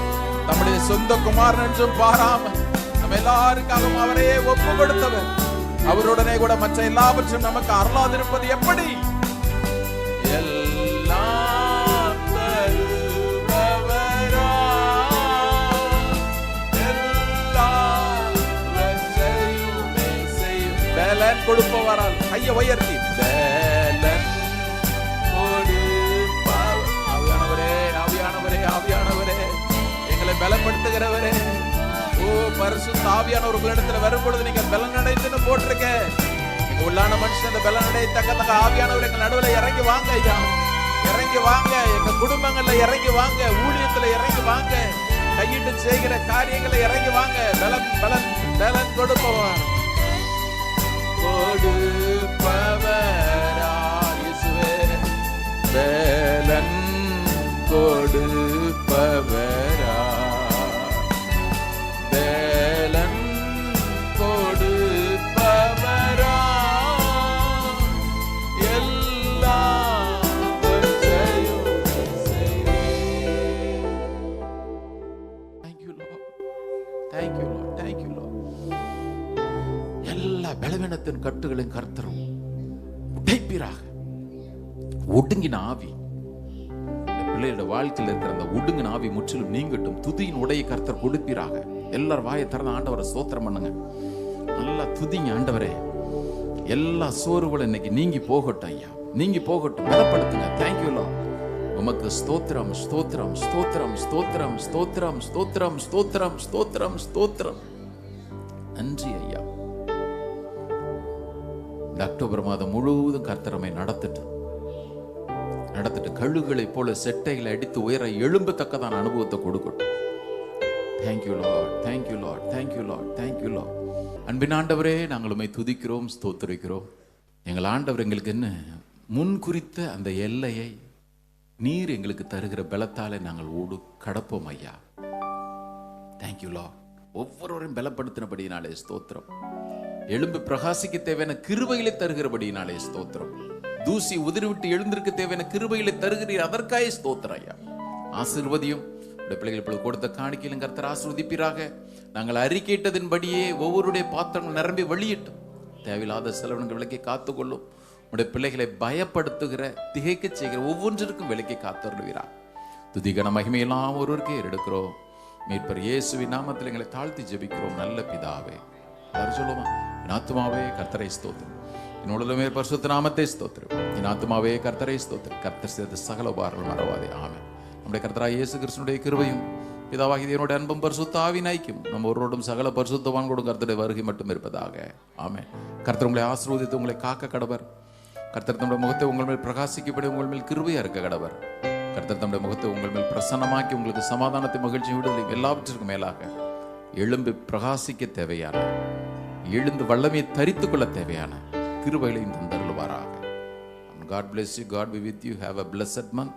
நம்முடைய சொந்த குமாரன் என்றும் பாராமல் நம்ம எல்லாருக்காகவும் அவரையே ஒப்பு கொடுத்தவர். அவருடனே கூட மற்ற எல்லாவற்றும் நமக்கு அருளாதிருப்பது எப்படி? எல்லாம் தருபவரா, எல்லாவற்றையுமே செய்யும் பலன் கொடுப்பவரால். கையை உயர்த்தி பலன் கொடுப்பவர். ஆவியானவரே, ஆவியானவரே, ஆவியானவரே, எங்களை பலப்படுத்துகிறவரே. ஓ பரிசுத்த ஆவியானவர் உங்களிடத்துல வரும்பொழுது நீங்க பலன் அடைந்துன்னு போட்டிருக்க. நீங்க உள்ளான மனுஷன் இந்த பலன் அடையத்தக்க ஆவியானவர் எங்க நடுவுல இறங்கி வாங்க ஐயா, இறங்கி வாங்க. எங்க குடும்பங்கள்ல இறங்கி வாங்க, ஊழியத்துல இறங்கி வாங்க, கையிட்டு செய்கிற காரியங்களை இறங்கி வாங்க. பலன் பலன் பலன் கொடுப்பவர், கொடுப்பவரா இயேசுவே, பலன் கொடுப்பவரா, பலன் கொடுப்பவரா, எல்லாவற்றையும் செய்வீர். Thank you Lord, thank you Lord, thank you Lord. எல்லா பலவீனத்தின் கட்டுகளின் கர்த்தரும் உடைப்பீராக. ஒடுங்கின ஆவி, பிள்ளையோட வாழ்க்கையில் இருக்கிற அந்த ஒடுங்கின ஆவி முற்றிலும் நீங்கட்டும். துதியின் உடைய கர்த்தர் கொடுப்பீராக. எல்லாரும் வாயை திறந்த ஆண்டவரை ஸ்தோத்திரம் பண்ணுங்க. நல்லா துதிங்க ஆண்டவரே. எல்லா சோர்வுகளும் இன்னைக்கு நீங்கி போகட்டும் ஐயா, நீங்கி போகட்டும். பலப்படுத்துங்க. Thank you Lord. உமக்கு ஸ்தோத்திரம், ஸ்தோத்திரம், ஸ்தோத்திரம், ஸ்தோத்திரம், ஸ்தோத்திரம், ஸ்தோத்திரம், ஸ்தோத்திரம், ஸ்தோத்திரம், ஸ்தோத்திரம். நன்றி ஐயா. இந்த அக்டோபர் மாதம் முழுவதும் கர்த்தரமை நடத்திட்டு கழுகுகளை போல செட்டைகளை அடித்து உயர எழும்பத்தக்கதான அனுபவத்தை கொடுக்கட்டும். Thank you Lord, thank you Lord, thank you Lord, thank you Lord. அன்பின் ஆண்டவரே, நாங்கள் உம்மை துதிக்கிறோம், ஸ்தோத்திரிக்கிறோம். எங்கள் ஆண்டவர் எங்களுக்கு என்ன முன் குறித்த அந்த எல்லையை நீர் எங்களுக்கு தருகிற பலத்தாலே நாங்கள் கடப்போம் ஐயா. Thank you Lord. ஒவ்வொருவரையும் பலப்படுத்தினபடியினாலே ஸ்தோத்திரம். எழும்பு பிரகாசிக்க தேவையான கிருபைகளை தருகிறபடியினாலே ஸ்தோத்திரம். தூசி உதிரிவிட்டு எழுந்திருக்க தேவையான கிருபைகளை தருகிறீர், அதற்காக ஸ்தோத்திரம் ஐயா. ஆசீர்வதியும் பிள்ளைகள் இப்பொழுது கொடுத்த காணிக்கையிலும் கர்த்தர் ஆசீர்வதிப்பீராக. நாங்கள் அறிக்கையிட்டதின்படியே ஒவ்வொருடைய பாத்திரங்கள் நிரம்பி வெளியிட்டும். தேவையில்லாத செலவினங்கள் விலக்கி காத்துக்கொள்ளும். உடைய பிள்ளைகளை பயப்படுத்துகிற திகைக்க செய்கிற ஒவ்வொன்றிற்கும் விலக்கி காத்துவீரா. துதிகன மகிமையெல்லாம் ஒருவருக்கே எடுக்கிறோம். மீட்பர் இயேசுவின் நாமத்தில் எங்களை தாழ்த்தி ஜெபிக்கிறோம் நல்ல பிதாவே. சொல்லுமா, என் ஆத்துமாவே கர்த்தரை ஸ்தோத்திரம், என்னோட பரிசுத்த நாமத்தை ஸ்தோத்திரம். என் ஆத்துமாவே கர்த்தரை ஸ்தோத்திரம். கர்த்தர் செய்த சகல உபகாரங்கள் மறவாதே. ஆமென். நம்முடைய கர்த்தராகிய இயேசு கிறிஸ்துவினுடைய கிருபையும் பிதாவாகிய தேவனுடைய அன்பும் பரிசுத்த ஆவியின் ஐக்கியம் நம்ம ஒருவரோடும் சகல பரிசுத்தவான்களோடும் கர்த்தருடைய வருகை மட்டும் இருப்பதாக. ஆமென். கர்த்தர் உங்களை ஆசீர்வதித்து உங்களை காக்க கடவர். கர்த்தர் தம்முடைய முகத்தை உங்கள் மேல் பிரகாசிக்கப்படி உங்கள் மேல் கிருபையா இருக்க கடவர். கர்த்தர் தம்முடைய முகத்தை உங்கள் மேல் பிரசன்னமாக்கி உங்களுக்கு சமாதானத்தை, மகிழ்ச்சி, விடுதலை எல்லாவற்றிற்கும் மேலாக எழும்பி பிரகாசிக்க தேவையான, எழுந்து வல்லமையை தரித்துக் கொள்ள தேவையான கிருபைகளையும் தந்தருள்வாராக. God bless you. God be with you. Have a blessed month.